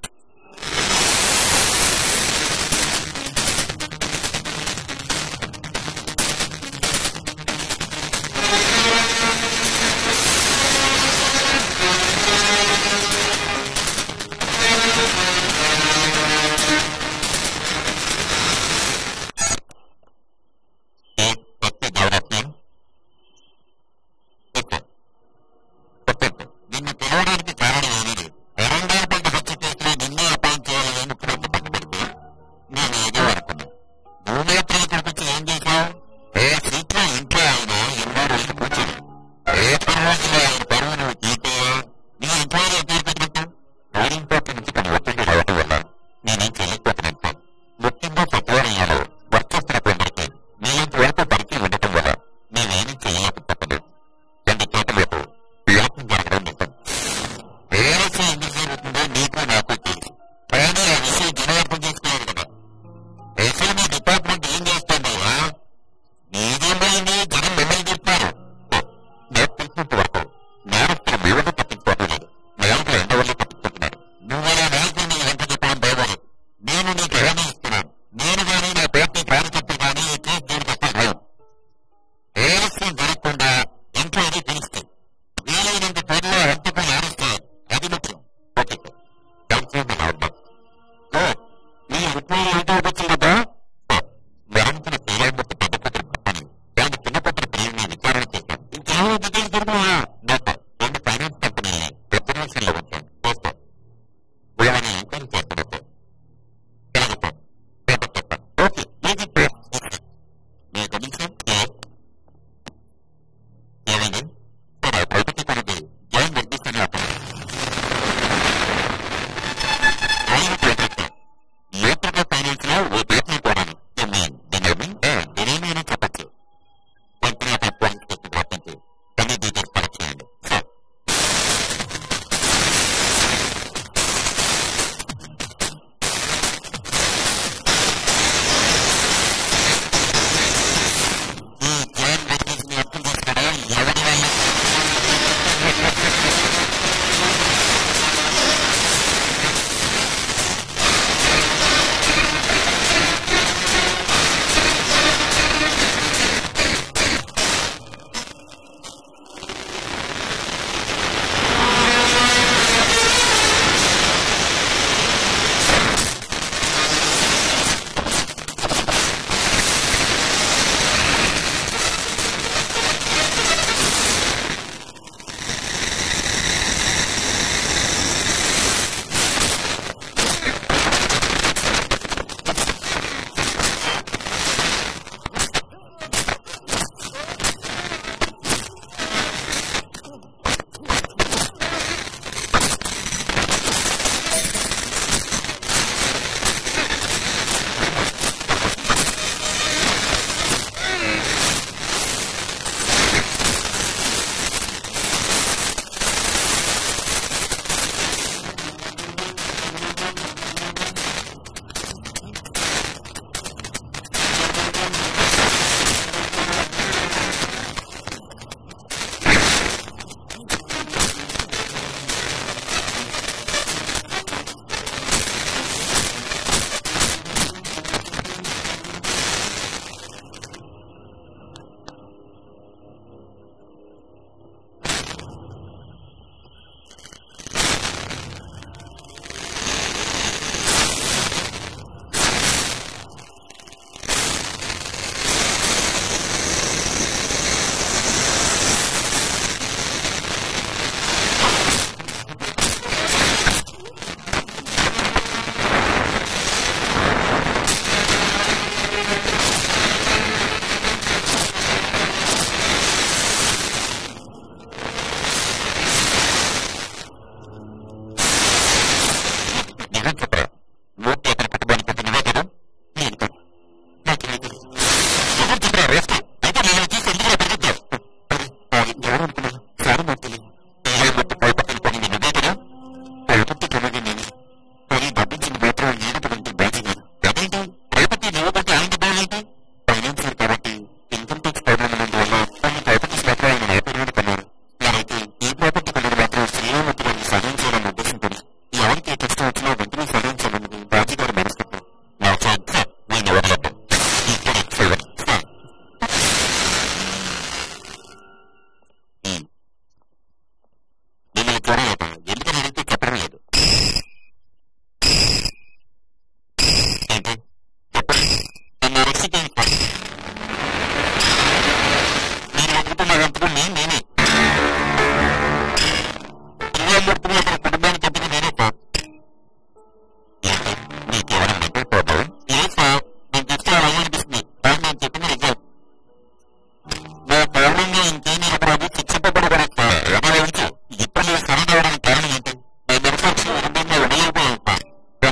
నిన్ను పిలవడానికి కారణం ఏమిటి? 200 హత్య కేసులో నిన్నే అపాయింట్ చేయాలని ముఖ్యమంత్రి పట్టుబడితే నేను ఏదో అనుకున్నాను. భూమియాత్ర ఇక్కడికి ఏం చేశావు? ఏ సీట్లో ఇంట్లో ఆయన ఎన్నో రోజులు కూర్చొని ఏ పర్వాలో ఆయన పరువు నువ్వు తీస్తే నీ ఎంక్వైరీ ఎప్పుడు పెట్టినట్టు రూలింగ్ నుంచి తన ఒత్తిడి రావడం వల్ల నేనేం చేయలేకపోతున్నాను. ముఖ్యంగా సచివాలయాలు వర్తిస్తున్నటువంటి నీలాంటి వరకు పరిచయం ఉండటం వల్ల నేనేమీ చేయలేక తప్పలేదు. 2 చోట్లకు వ్యాప్తం జరగడం నిజం. ఏ విషయం ఎందుకు జరుగుతుందో నీకు నాకు తెలుసు. కానీ ఆ విషయం జనవర్గం చేసుకోవాలి కదా. అసలు మీ డిపార్ట్మెంట్ ఏం చేస్తుందయ్యా? నీదేమైంది? జనం మిమ్మల్ని చెప్తారు. నేను తెలిసినంత వరకు నేరస్తులు మీ వల్ల తప్పించుకోవడం లేదు. నేరస్తులు ఎంతవల్ల తప్పించుకుంటున్నారు. నువ్వైనా నేరస్తులు ఎంత చెప్పడం భయపడదు. నేను నీకు హామీ ఇస్తున్నాను. నేను కానీ నా పార్టీ కార్యకర్తలు కానీ ఈ కేసు దేనికి వస్తే భయం. ఏ విషయం జరగకుండా ఇంట్లో అది తెలుస్తాయి. వీలైనంత త్వరలో హత్యపై ఆరిస్తే అది ముఖ్యం. ఓకే మీ ఉద్యోగం ఏంటో వచ్చిందా? నిరంతర జీవాయిబట్టి పద్ధతులు పట్టని దాని చిన్నపత్ర ప్రియుని విచారణ చేశాను. ఇంకేమో డీటెయిల్స్ దొరుకుతాయా? నాకు 2 ఫైనాన్స్ కంపెనీని రిజర్వేషన్లో ఉంచాను. చేస్తాను. వీళ్ళని ఎంక్వైరీ చేస్తున్నట్టు కలుగుతాను. పేపర్ చెప్పాను. ఓకే ఈజీ మీ కమిషన్ ఏమైంది? సరే బయటకి తనకి జాయిన్ నిర్దిస్తాను. యూట్యూబ్ ఫైనాన్స్ లో ఓ పేపర్ కూడాను నేనేమైనా చెప్పచ్చు. కంపెనీ పాయింట్స్ పెట్టి రప్పించి కొన్ని డీటెయిల్స్ కలెక్ట్ చేయండి. సార్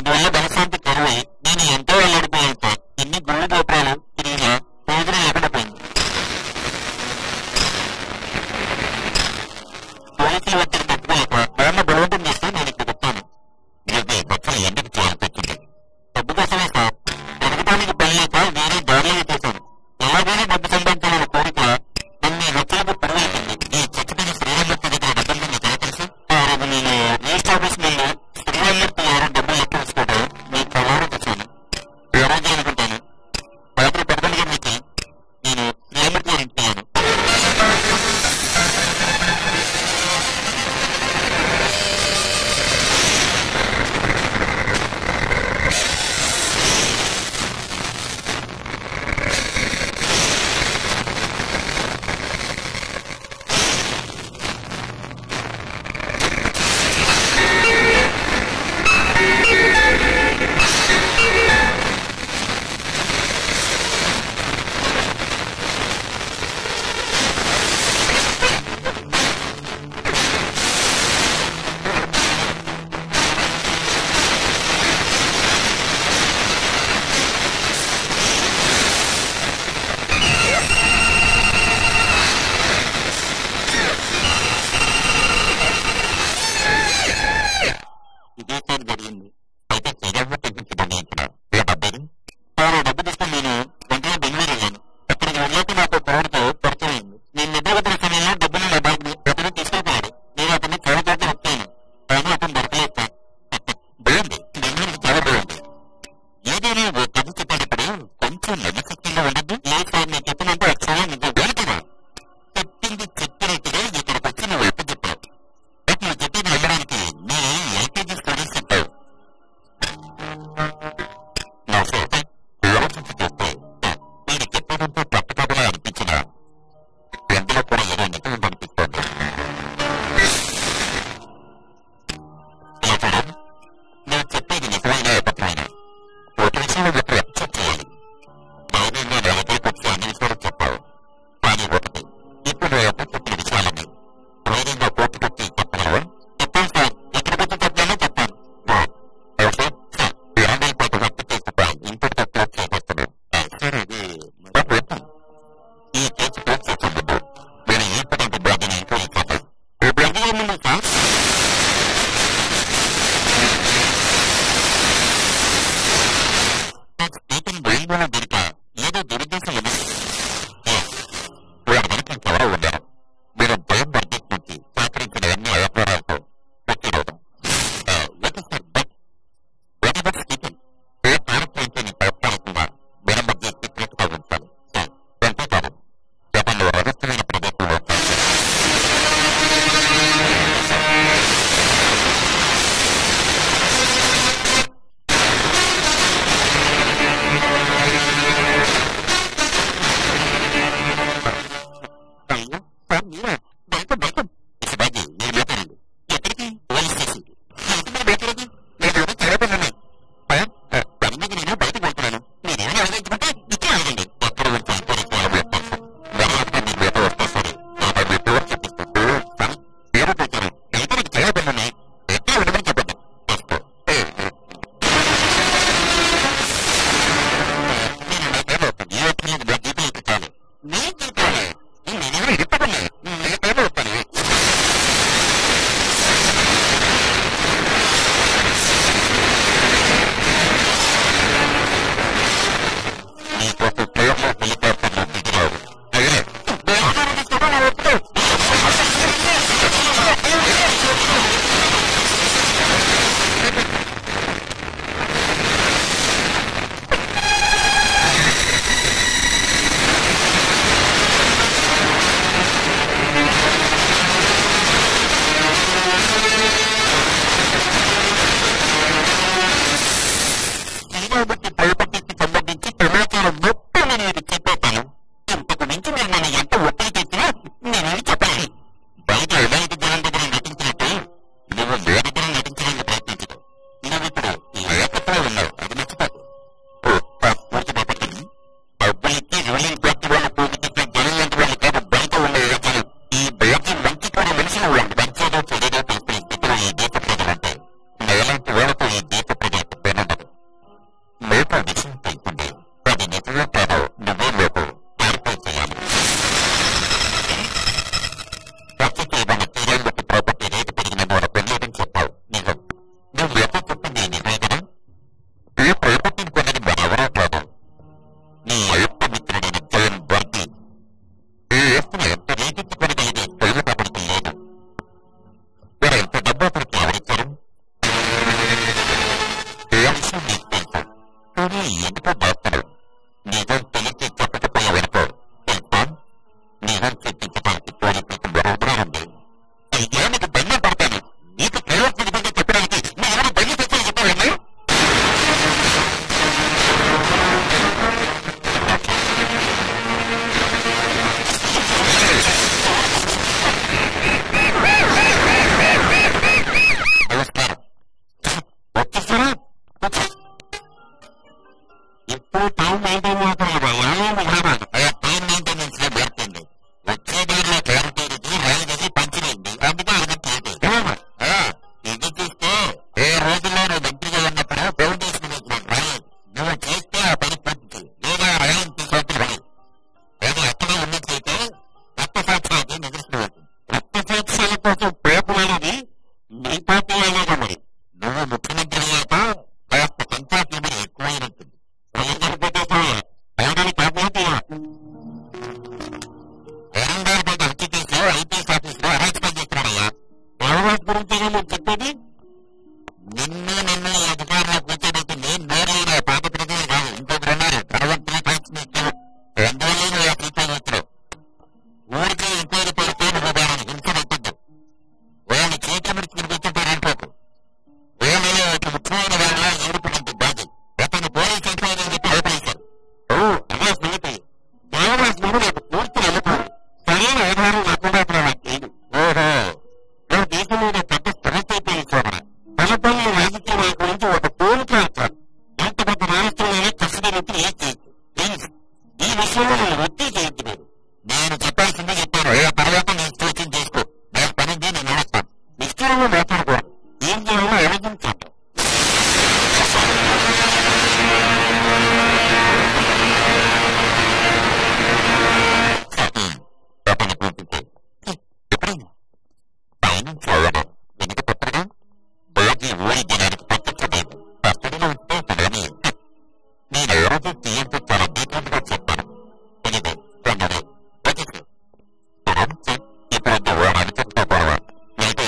అందువల్ల మనశ్శాంతి కరువై నేను ఎంతో వెళ్ళడిపోయాను సార్. ఎన్ని గుళ్ళు గోపురాలు తిరిగినా ప్రయోజనం లేకుండా పోయింది. పోలీసుల ఒత్తిడి తట్టుకోలేక వాళ్ళ బలవంతం చేస్తే నేను ఇక్కడ వచ్చాను. బచ్చలు ఎందుకు చేయాల్సి వచ్చింది? డబ్బు కోసమే సార్. ఎదగటానికి పని లేక వేరే దారులుగా చేశాను. ఎలాగైనా డబ్బు సంపాదించాలనే కోరిక నన్ను రచ్చలకు పరువైపోయింది. ఈ చచ్చిపోయిన శ్రీరామూర్తి దగ్గర డబ్బులు మీకు ఎలా తెలుసు? ఆ రోజు నేను రిజిస్టర్ ఆఫీస్ వెళ్ళి శ్రీరామూర్తి గారు డబ్బులు లెక్క వేసుకోవడం మీకు కలవడం చూశాను. ఆ రోజు అనుకుంటాను రాత్రి 11 గంటలకి నేను శ్రీరామూర్తి గారు ఇంటికి వెళ్ళాను. ఇదే సార్ జరిగింది. అయితే శ్రీరామూర్తి తెప్పించదండి ఇక్కడ. డబ్బేది సార్. డబ్బు తీసుకుని నేను వెంటనే బెంగళూరు వెళ్ళాను. అక్కడికి వెళ్ళాక నాకు కోడితో పరిచయం అయింది. నేను నిద్రపోతున్న సమయంలో డబ్బులు నా బ్యాగ్ అతను తీసుకెళ్ళిపోయాడు. నేను అతన్ని చాలా చోట్ల వచ్చాను, కానీ అతను దొరకలేదు సార్. బాగుంది, బెంగళూరుకి చాలా బాగుంది. ఏదైనా ఓ కథ చెప్పేటప్పుడు కొంచెం నమ్మశక్తిగా ఉండద్దు. లేదు సార్, నేను చెప్పినంటే అక్షరం నిజం వెళ్తున్నా. చెప్పింది చెప్పినట్టుగా ఇక్కడికి వచ్చి నువ్వు ఎప్పుడు చెప్పావు. బట్ నువ్వు చెప్పేది నమ్మడానికి నేను ఎల్కేజీ స్టోరీస్ చెప్పావు. ఒక విషయం తెలిసింది. అది నిజమే కాదు నువ్వే లోపు క్లారిఫై చేయాలి. ప్రస్తుతం ఏదైనా తీరాలకు ప్రాపర్టీ రేటు పెరిగినందు వల్ల పెళ్ళేదని చెప్పావు. నిజం. నువ్వు ఎక్కడ చెప్పింది నిజమే కదా? ఈ ప్రాపర్టీని కొన్నది మరెవరో కాదు, నీ అయ్యప్ప మిత్రుడైన జయన్ వర్ది. ఈ ఆస్తిని ఎంత రేటెత్తుకోగలిగే స్థైర్య అతనికి లేదు. మరి ఎంత డబ్బు అతనికి ఎవరిచ్చారు? ఏ అంశం నీకు తెలుసు, కానీ ఎందుకో దాస్తాడు. నిజం తెలిసి చెప్పకపోయేవనుకో తెలుసా, నిజం చెప్పించడానికి పోలీసులకు బరోబరా ఉంది. అయ్యా నీకు దండం పడతాను. నీకు ప్రయోజన విధంగా చెప్పడానికి నువ్వు ఎవరు బయలు తెచ్చని చెప్పావన్నా? నమస్కారం. వచ్చేసారా? ఇప్పుడు టైం మెయింటైన్ టైం మెయింటెనెన్స్ లో పెడుతుంది. వచ్చే దారిలో క్లారిటీకి రైలుది పంచిరైంది, అందుకే అర్థం కాదు. ఇది చూస్తే ఏ రోజుల్లో నువ్వు మంత్రిగా ఉన్నప్పుడు ఫౌండేషన్ వేసినాను రాలేదు. నువ్వు చేస్తే ఆ పని పూర్తి లేదా రైలు తీసుకొచ్చి రాయి. అది అక్కడే ఉన్నట్లయితే రక్తసాక్ష్యాన్ని నిద్రిస్తుంది. రక్తసాక్ష్యాల కోసం పేపర్లనేది నీ పార్టీ అయ్యాక మరి నువ్వు ముఖ్యమంత్రి అయ్యాక కాస్త సంఖ్యాకి మరి ఎక్కువైనట్టుంది. తెలంగాణపేట హత్య కేసులో ఐపీఎస్ ఆఫీసులో అరెస్ట్ చేస్తున్నాడయ్యా. ఎవరి గురించి మీరు చెప్పేది? నిన్ను ఈ అధికారంలో కూర్చోబెట్టింది నేరైన పాత ప్రజలు కాదు, ఇంకొకరు ఉన్నారు. ధనవంతులు ట్యాక్స్ మినిస్టర్ 2000 సీట్లు వచ్చారు. ఊరికి ఎంక్వైరీ పెడితే నువ్వు వారిని హింస పెట్టద్దు. వాళ్ళని చేతులు ముడుచుకుని కూర్చుంటారంటూ వేలలో ఒక ముఖ్యమైన వాళ్ళ ఏడుపునంత బాధ. అతను పోలీస్ ఎంక్వైరీ అని చెప్పి లోపలేశారు. అదే సంగతి. దేవదాస్ మీద నాకు పూర్తి నమ్మకం. సరైన ఆధారం లేకుండా అక్కడ నాకు లేదు. ఓహో, నా దేశం మీద పెద్ద సమస్య అయిపోయింది చూడరా. తలపల్లి రాజకీయ నాయకుల నుంచి ఒక పోలిక వచ్చారు. ఎంత పెద్ద రాష్ట్రంలోనే కష్టం వచ్చి ఏం చేయొచ్చు. ప్లీజ్ ఈ విషయంలో నేను ఒత్తిడి చేయొద్దు. మీరు నేను చెప్పాల్సిందే చెప్పాను. ఏ తర్వాత నేను సూచన చేసుకో. నేను పనిది నేను నడుస్తాను. నిశ్చయంగా మాట్లాడకూడదు. ఏం చేయాలో ఎవరికీ చెప్పాను. వెనుక పట్టగా బాజీ ఊరి జనానికి పట్టలేదు. కస్టడీలో ఉంటే సడని నేను ఎవరితో సీఎంతో చాలా డీటెయిల్ గా చెప్పాను. ఎనివే తొందరగా వచ్చేసి ఇప్పుడు వారాన్ని చెప్పుకోవాలి. అయితే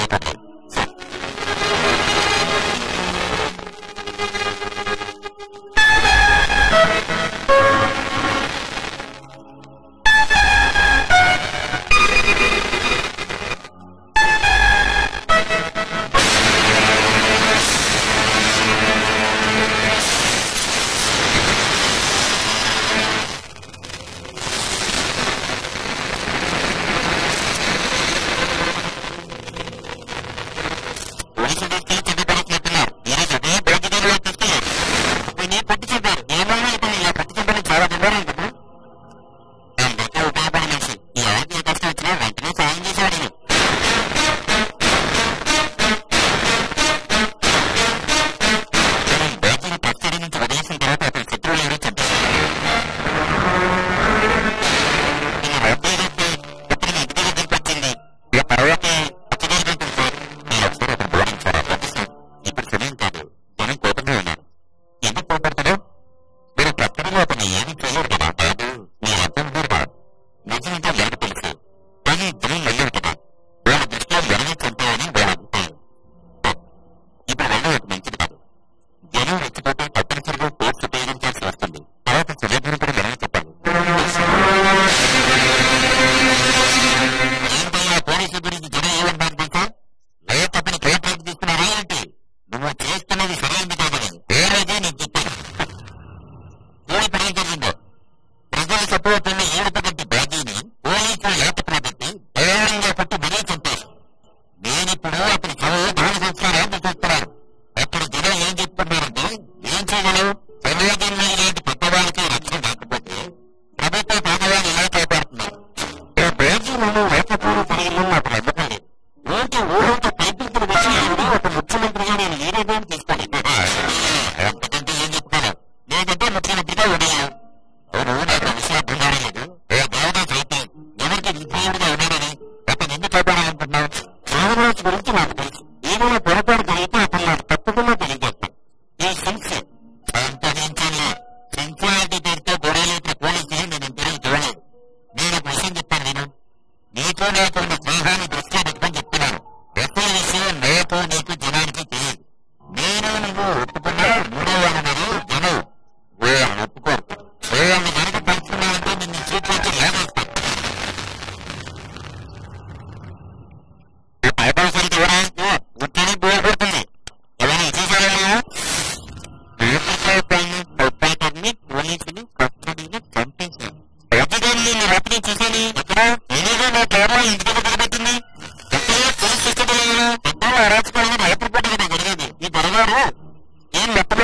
ఏదో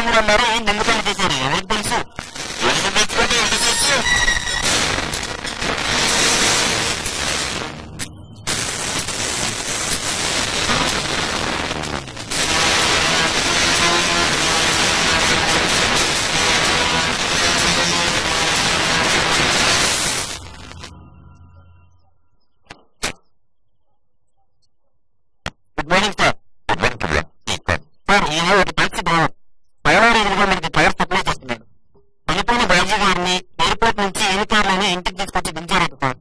మంది ఉన్నారు, నమ్మకం చేశారు. ఎవరికి తెలుసు ఎంత తెచ్చుకుంటే ఎంత తెచ్చు. Good morning sir. సార్ ఈయన ఒక టాక్సీ డ్రైవర్. పైవారు ఎదురుగా మనకి టైర్ సప్లై చేస్తున్నాడు. పనిపోయిన బాజీ గారిని ఎయిర్పోర్ట్ నుంచి ఎన్నికారులని ఇంటికి తీసుకొచ్చి దించారట సార్.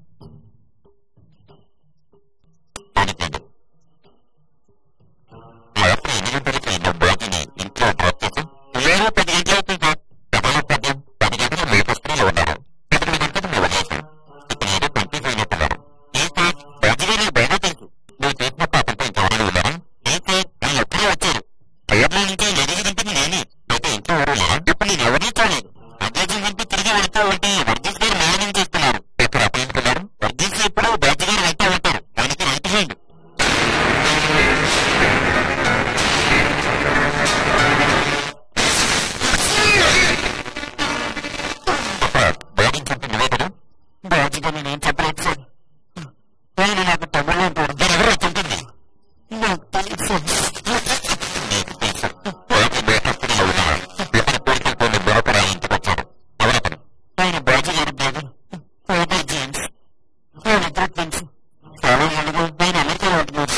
ఇంట్లో డ్రాప్ చేసి 10 గంటలు అవుతుంది సార్. గతంలో 10 గంటలు మీ వస్తువులు ఉన్నారు. 8 గంటలు మీ వదిలేశారు. ఇప్పుడు ఏదో కన్ఫ్యూజ్ అయినట్టున్నారు. ఏ సార్ బాజీ గారు బాగా తెలుసు. నువ్వు చేసిన పాపంతో ఇంకెవరైనా ఉన్నారా? ఏ సార్ నేను ఎప్పుడూ వచ్చారు. టైర్లో నుంచి ఎదిగినంటే నేనే. అయితే ఇంట్లో ఎవరు లేరా? ఇప్పుడు నేను ఎవరిని చూడలేదు. అధ్యక్షుల నుంచి తిరిగి వెళ్తూ ఉంటే వర్గీస్ గారు మేనేజింగ్ చేస్తున్నారు. ఎక్కడ అప్పయించుకున్నారు? వర్గీస్ ఎప్పుడు బాజీ గారు వెళ్తూ ఉంటారు. దానికి రైట్ హ్యాండ్. బాజీగా నేనేం చెప్పలేదు సార్. ఆయన నాకు తమ్ముళ్ళు ఉంటారు. ఎవరు ఉంటుంది నాకు తెలుసు. ఆయన బాజీ గారి బ్రదర్ ఫాదర్ జేమ్స్. ఆయన ఇద్దరు ఫ్రెండ్స్. చాలా ఏళ్ళుగా ఆయన అమెరికాలో ఉంటున్నారు.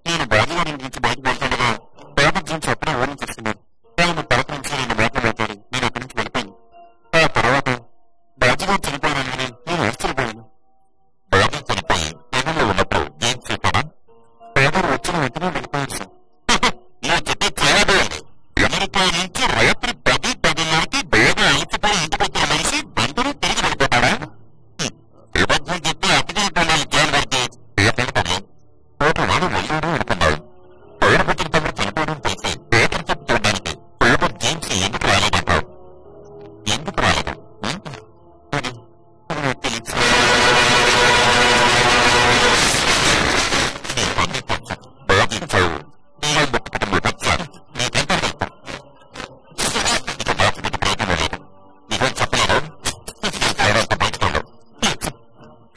నేను బాజీ గారి నుంచి బయట వెళ్తుండగా ఫాదర్ జేమ్స్ అప్పుడే ఓరం చేస్తున్నారు. ఆయన పడక నుంచి నేను బయటలో పెట్టారు. నేను అక్కడి నుంచి వెళ్ళిపోయాను. ఆ తర్వాత బాజీ గారు చనిపోయానని నేను ఆశ్చర్యపోయాను. బాజీ చనిపోయి ఏదైనా ఉన్నప్పుడు జేమ్స్ చెప్పారా? ఫాదర్ వచ్చిన వెంటనే వెళ్ళిపోయారు సార్. నేను చెప్పే చాలా బాగుంది. అమెరికా నుంచి రాత్రి 10:10కి బాగా అలసిపోయి ఇంటికి వచ్చిన మనిషి వెంటనే తిరిగి వెళ్ళిపోతాడా? విభజన చెప్పి అతిథి పిల్లలు జైలు వరకు పెడతారు. వాడు వెళ్ళాడు అనుకున్నాడు. పైరు పుట్టిన తమ్ముడు చనిపోవడం తెలిసి పేపర్ చెప్పి చూడడానికి ఫాదర్ జేమ్స్ ఎందుకు రాలేదంటావు? ఎందుకు రాలేదు? అది నాకు తెలియదు. అన్ని తెలుసు. బాధించావు. నీలో ముట్టుకుని వచ్చాను. నీకెంత తెలుసు? ఇక దాచిపెట్టి ప్రయత్నం లేదు. నిజం చెప్పలేదు. ఎవరంత బయటకు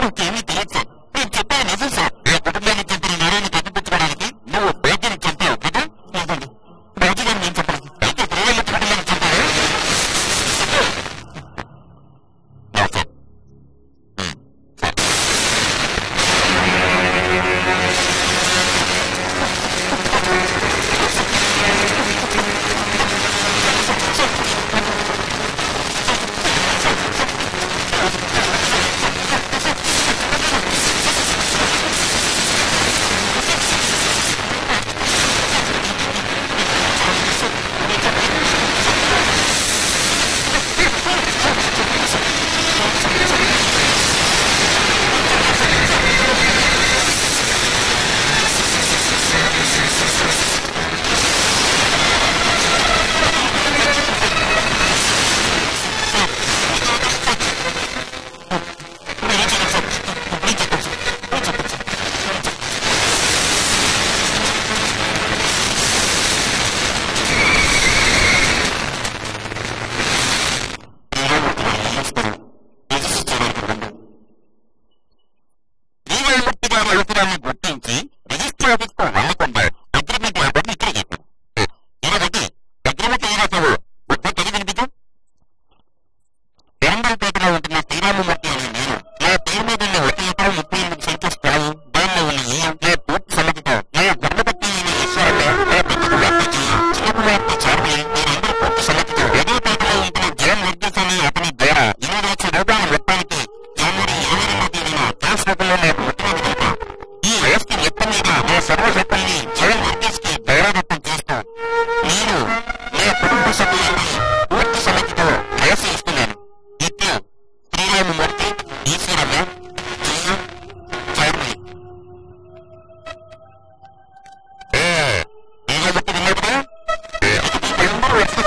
నాకేమీ తెలియదు సార్. నేను చెప్పాను నిజం సార్. ఈ కుటుంబాన్ని చంపిన నేరాన్ని కనిపించుకోవడానికి నువ్వు బాజీని చంపావు కదా? లేదండి, బాజీ గారు నేను చెప్పలేదు. అయితే ప్రియుల కుటుంబాన్ని చంపారు. అవసరాన్ని గుర్తించి రిజిస్టర్ ఆఫీస్కు వెళ్లకుండా అగ్రిమెంట్ లేదని ఇక్కడ చెప్పారు. ఇలాగంటే అగ్రిమెంట్ ఏం రాసావు? బుద్ధి తెలివి వినిపించు. పెరంబల్పేటలో ఉంటున్న శ్రీరామమూర్తి అనే నేను నా పేరు మీద ఉన్న 1 ఎకరం 38 సెంట్ల స్థలం, దానిలో ఉన్న ఇల్లు నా పూర్తి సమ్మతితో నా గర్భపతి అయిన ఈశ్వరుడు, నా పెద్దకు చిన్నకుమార్తె చార్మి, మీరందరూ పూర్తి సమ్మతితో అదేపేటలో ఉంటున్న జగన్ వర్గీస్ అనే అతని ద్వారా 20 లక్షల రూపాయల మొత్తానికి జనవరి 22వ తేదీన క్యాష్ రూపంలో నాకు ముట్టడానికి తెలిపాను. ఈ వ్యవస్థ మొత్తం మీద నా సర్వశక్తుల్ని జగన్ వర్గీస్ కి దైవదత్తం చేస్తూ నేను నా కుటుంబ సభ్యులని పూర్తి సమ్మతితో రాసి ఇస్తున్నాను. ఇట్లు శ్రీరామమూర్తి, ఈశ్వరమ్మ, జయ, చార్మి. బట్టి విన్నప్పుడు అందరూ వచ్చి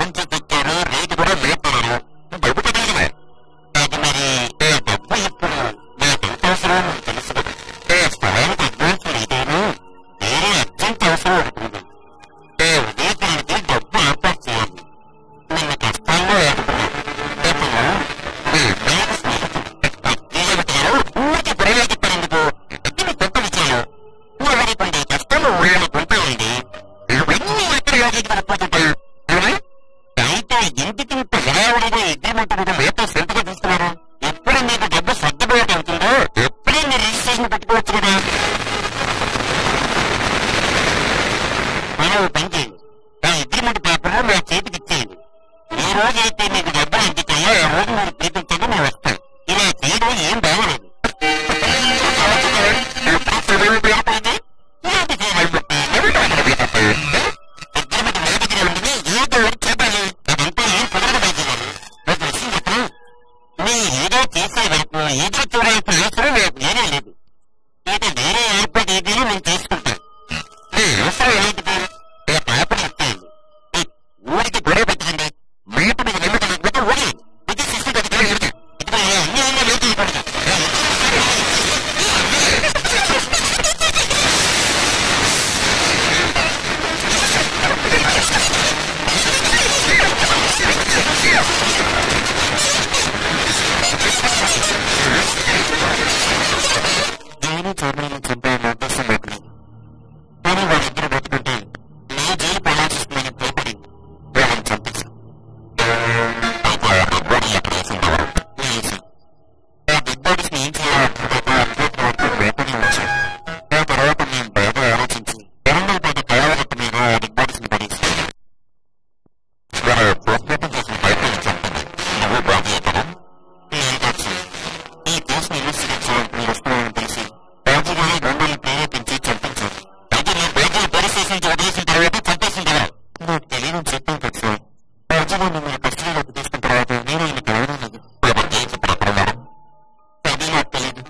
నుంచి పెట్టారు, రేటు కూడా లేపుతున్నారు. డబ్బు తెలియదు. అది మరి డబ్బు ఇప్పుడు నాకు ఎంత అవసరం తెలుసు కదా. స్థలానికి అడ్వాన్స్ అయితేను వేరే అర్జెంట్ అవసరం ఉంటుంది. ఉదయకానికి డబ్బు ఏర్పాటు చేయాలి. నిన్న కష్టాల్లో ఊరికి పురవేదించినందుకు కొత్త విషయాలు ఎవరి కొన్ని కష్టాలు ఊళ్ళో ఉంటాయండి. ఇవన్నీ ఎక్కడ యోగించకపోతుంటాయి. అయితే ఇంటికి విరావడిగా అగ్రిమెంట్ మీద లేత సంతకం తీసుకున్నారు. ఎప్పుడు మీకు డబ్బు సర్దుబాటు అవుతుందో ఎప్పుడే మీరు రిజిస్ట్రేషన్ పెట్టుకోవచ్చు కదా. మనం పని చేయండి, ఆ అగ్రిమెంట్ పేపర్ నా చేతికి ఇచ్చేయండి. ఏ రోజు అయితే మీకు డబ్బులు అందుతాయో ఆ రోజు మీరు చూపించండి, మేము వస్తాం. ఇలా చేయడం ఏం బాగలేదు. ఏదో చేసే వరకు ఏదో చూడాల్సిన అవసరం నేనే లేదు. ఇక వేరే ఏర్పాటు ఏదైనా నేను చేసుకుంటాను. మీ అవసరం ఏంటిది? పేపర్ ఇచ్చేయండి. ఊరికి గొడవ పెట్టండి. బయట మీకు నిమ్మకలేకపోతే ఊరి ఇది సిస్టమ్ కట్టుకుని ఇది అన్ని అన్నీ లేదు. నేను చర్మలను చంపాలని ఉద్దేశం పెట్టలేదు. కానీ వాళ్ళిద్దరు బతుకుంటే నా జైలు ప్రవేశిస్తుందని భయపడి వాళ్ళని చంపేశాను. ఆ డెడ్ బాడీస్ ఏం చేయాలనుకుంటే బయటనే వచ్చాను. ఆ తర్వాత నేను బాగా ఆలోచించి వరంగల్పేట పడవగట్టు మీద ఆ డెడ్ బాడీస్ ని పడేసాను. పోస్ట్మార్టం చేసిన బయటని చంపింది నువ్వు బాగా కదా. ఈ కేసును ఇన్వెస్టిగేట్ చేయడానికి మీరు వస్తున్నారని తెలిసి రాజుగారి గుండెల్ని ప్రేరేపించి చంపించారు. అయితే నేను బయట పోలీస్ స్టేషన్ నుంచి వదిలేసిన తర్వాత చంపేసిన కదా. నాకు తెలియని చెప్పాను కదా సార్. రాజుగారు మిమ్మల్ని కస్టడీలోకి తీసుకున్న తర్వాత నేను ఆయన కలవడం లేదు. ఏం చెప్పారు అక్కడ ఉన్నారు? అది నాకు తెలియదు.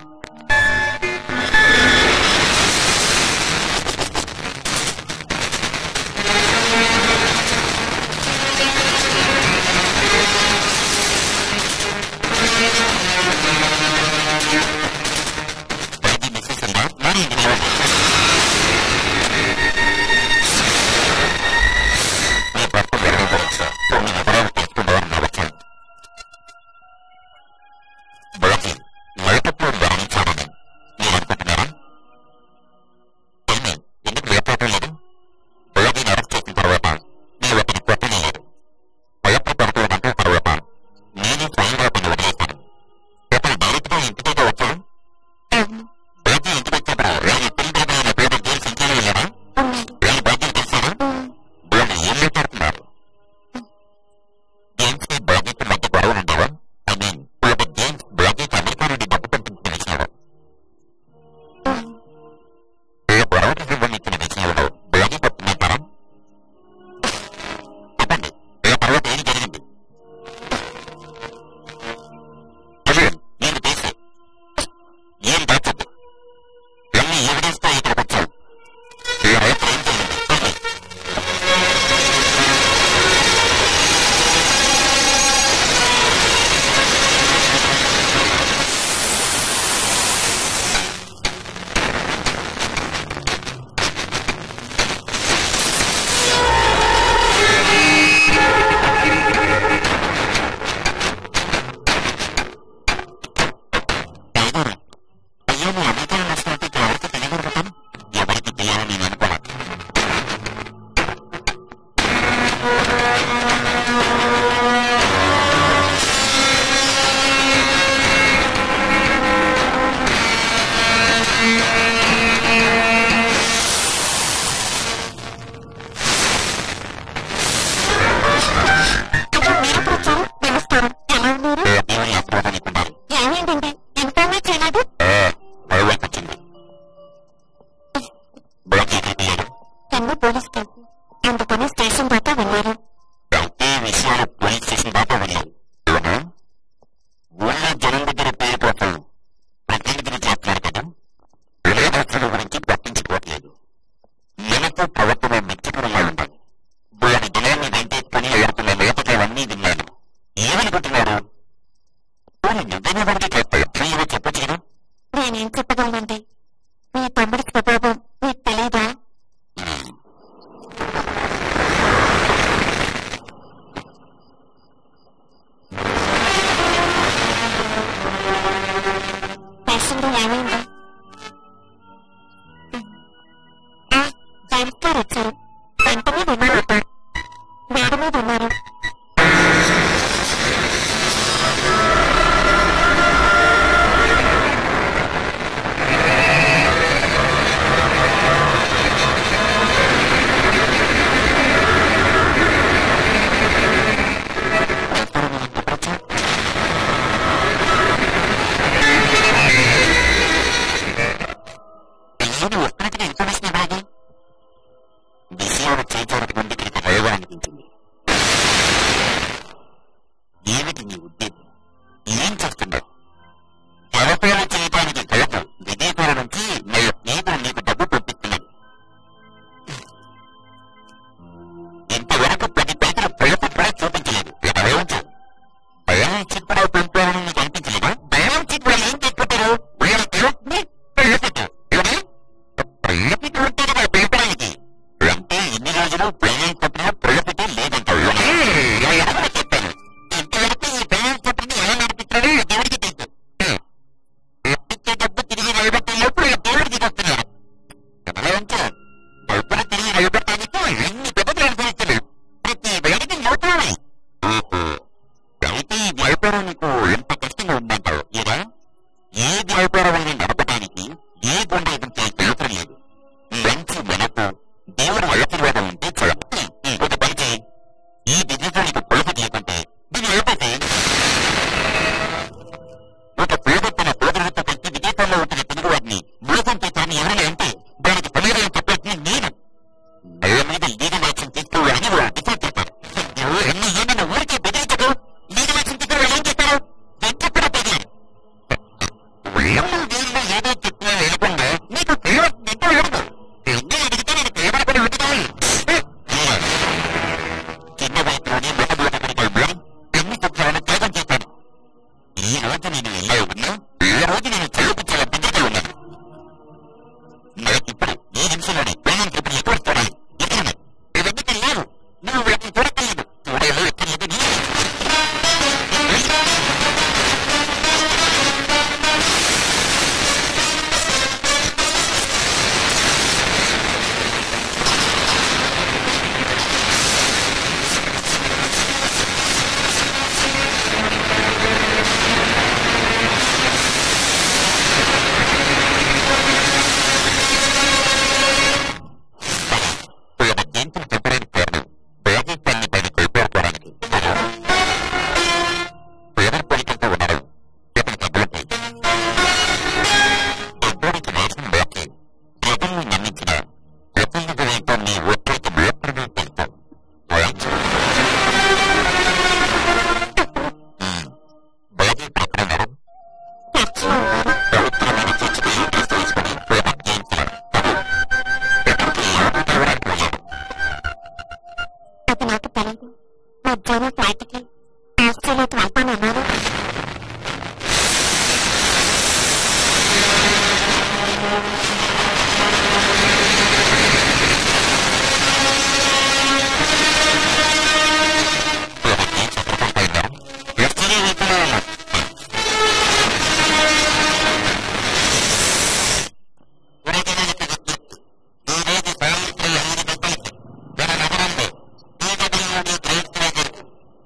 మీద ఉన్నారు.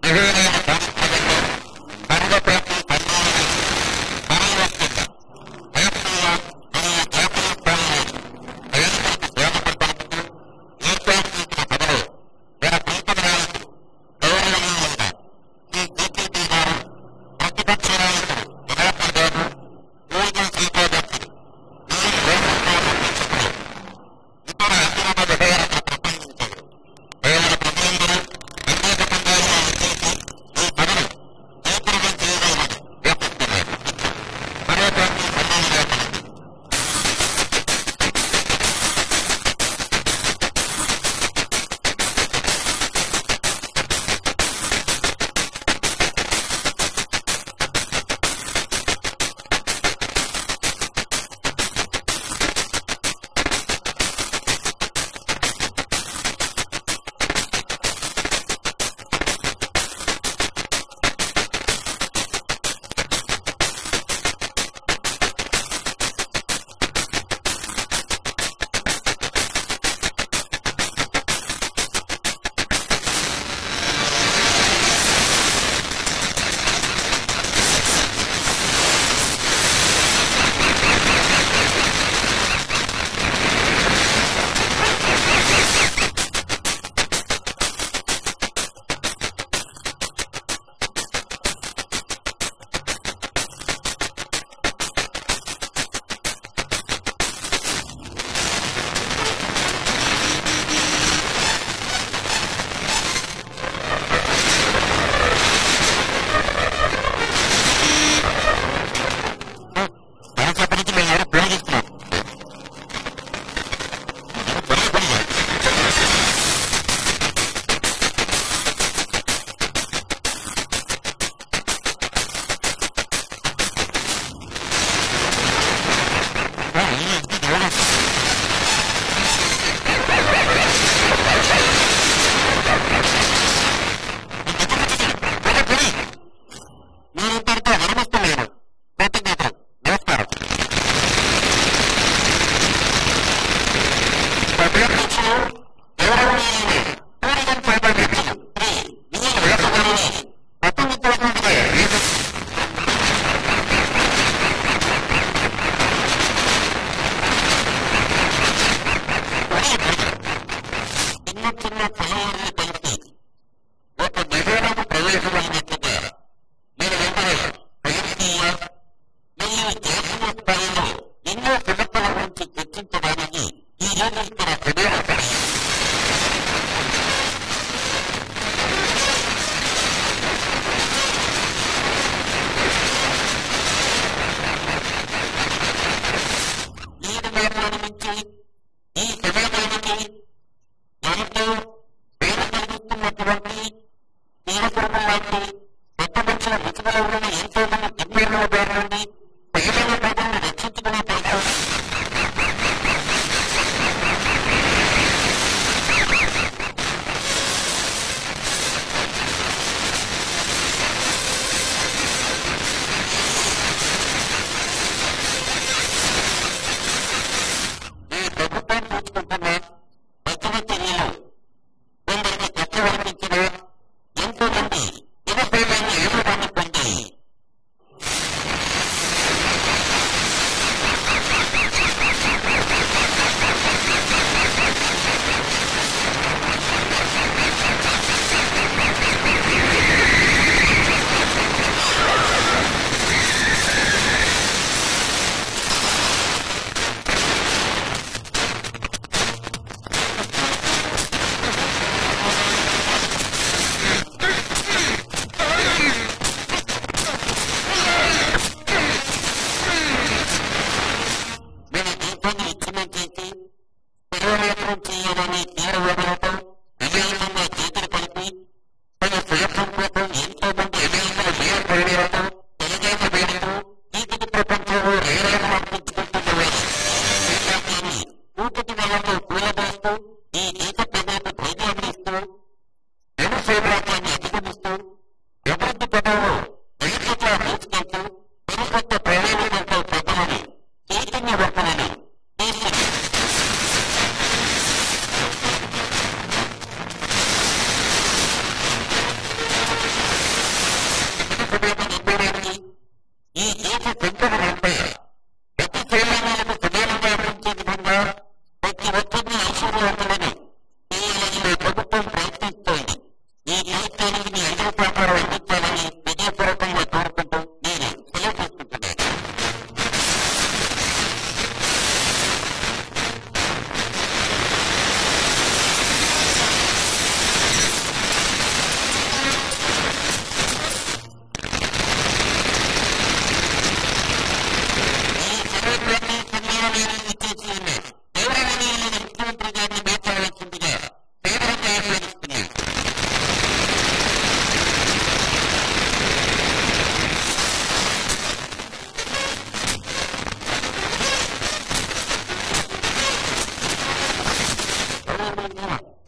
Hey, లాంటి పెద్ద మనుషుల ముసుగులో ఉన్న ఎంతో మంది కిడ్నాపర్ల బారి నుండి పేదల ప్రజలను రక్షించుకునే ప్రయత్నం ఈ ప్రభుత్వం తీసుకుంటున్న రక్షణ చర్యలు కొందరికి కష్టమనిపించిన ఎంతో మంది దినసేవాన్ని ఏమడానికి పొందాయి. మన దేశాన్ని విచ్ఛిన్నం చేసి స్థిరోలేఖనం చేయాలనే తీవ్రవాదులతో అన్యాయంగా చేతులు కలిపి తన స్వార్థం కోసం ఎంతో మంది అన్యాయంగా వీరపరిణాలతో తెలంగాణ వేడుతూ చీకటి ప్రపంచంలో రేరాలను అర్పించుకుంటున్నవారు దేశాన్ని కూకటి వలతో కూలదోస్తూ ఈ దేశ ప్రజలకు ధైర్యాన్ని ఇస్తూ జనసేవరాజ్యాన్ని అధిగమిస్తూ అభివృద్ధి పదంలో ఐక్యతగా తీసుకెళ్తూ పరిపక్వ ప్రణాళికలతో ప్రజలను చైతన్యవంతులను దేశం నిర్మాణానికి ఈ దేశ సంపద రంపై ప్రతి సైన్యాలకు సమానంగా అందించే విధంగా ప్రతి ఒక్కరిని ఐశ్వర్యవంతులను చేయాలని ప్రభుత్వం ప్రయత్నిస్తోంది. ఈ ప్రయత్నానికి మీ అందరి సహకారం అందించాలని విజయపూర్వకంగా కోరుకుంటూ నేను సెలవు తీసుకుంటున్నాను. ఈ కార్యక్రమాన్ని సన్మానాన్ని ఇచ్చేసి ఉన్న గౌరవనీయులైన ముఖ్యమంత్రి గారిని మాట్లాడాల్సిందిగా సాధారణంగా ఆహ్వానిస్తున్నాను.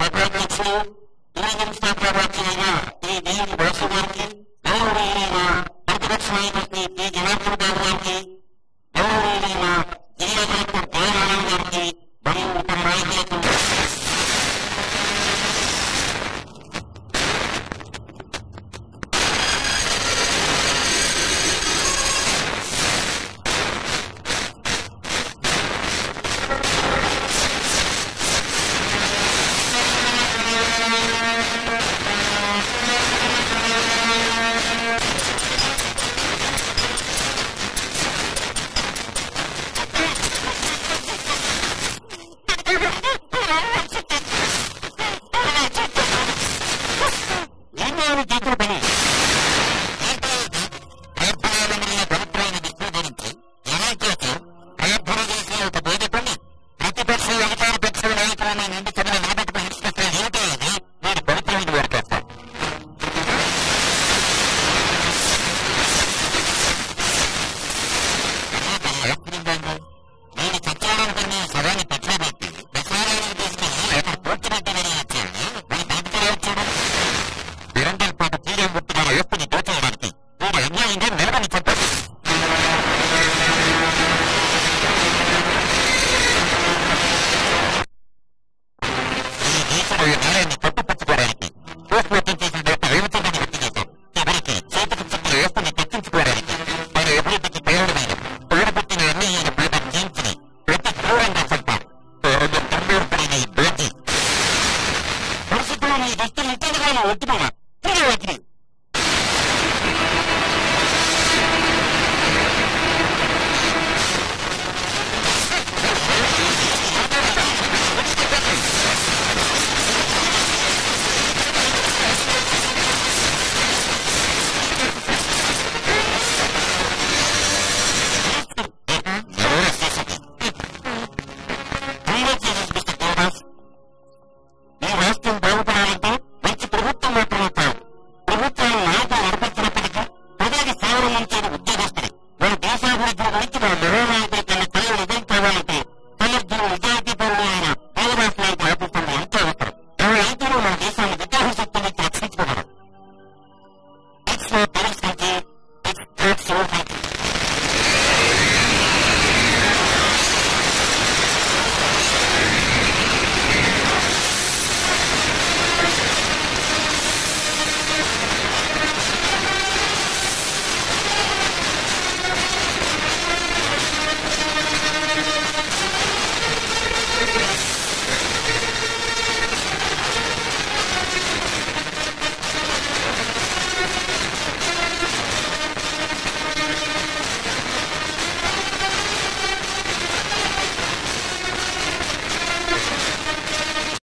సభాధ్యక్షులు తెలంగాణ రాష్ట్ర శ్రీ వి. భాష గారికి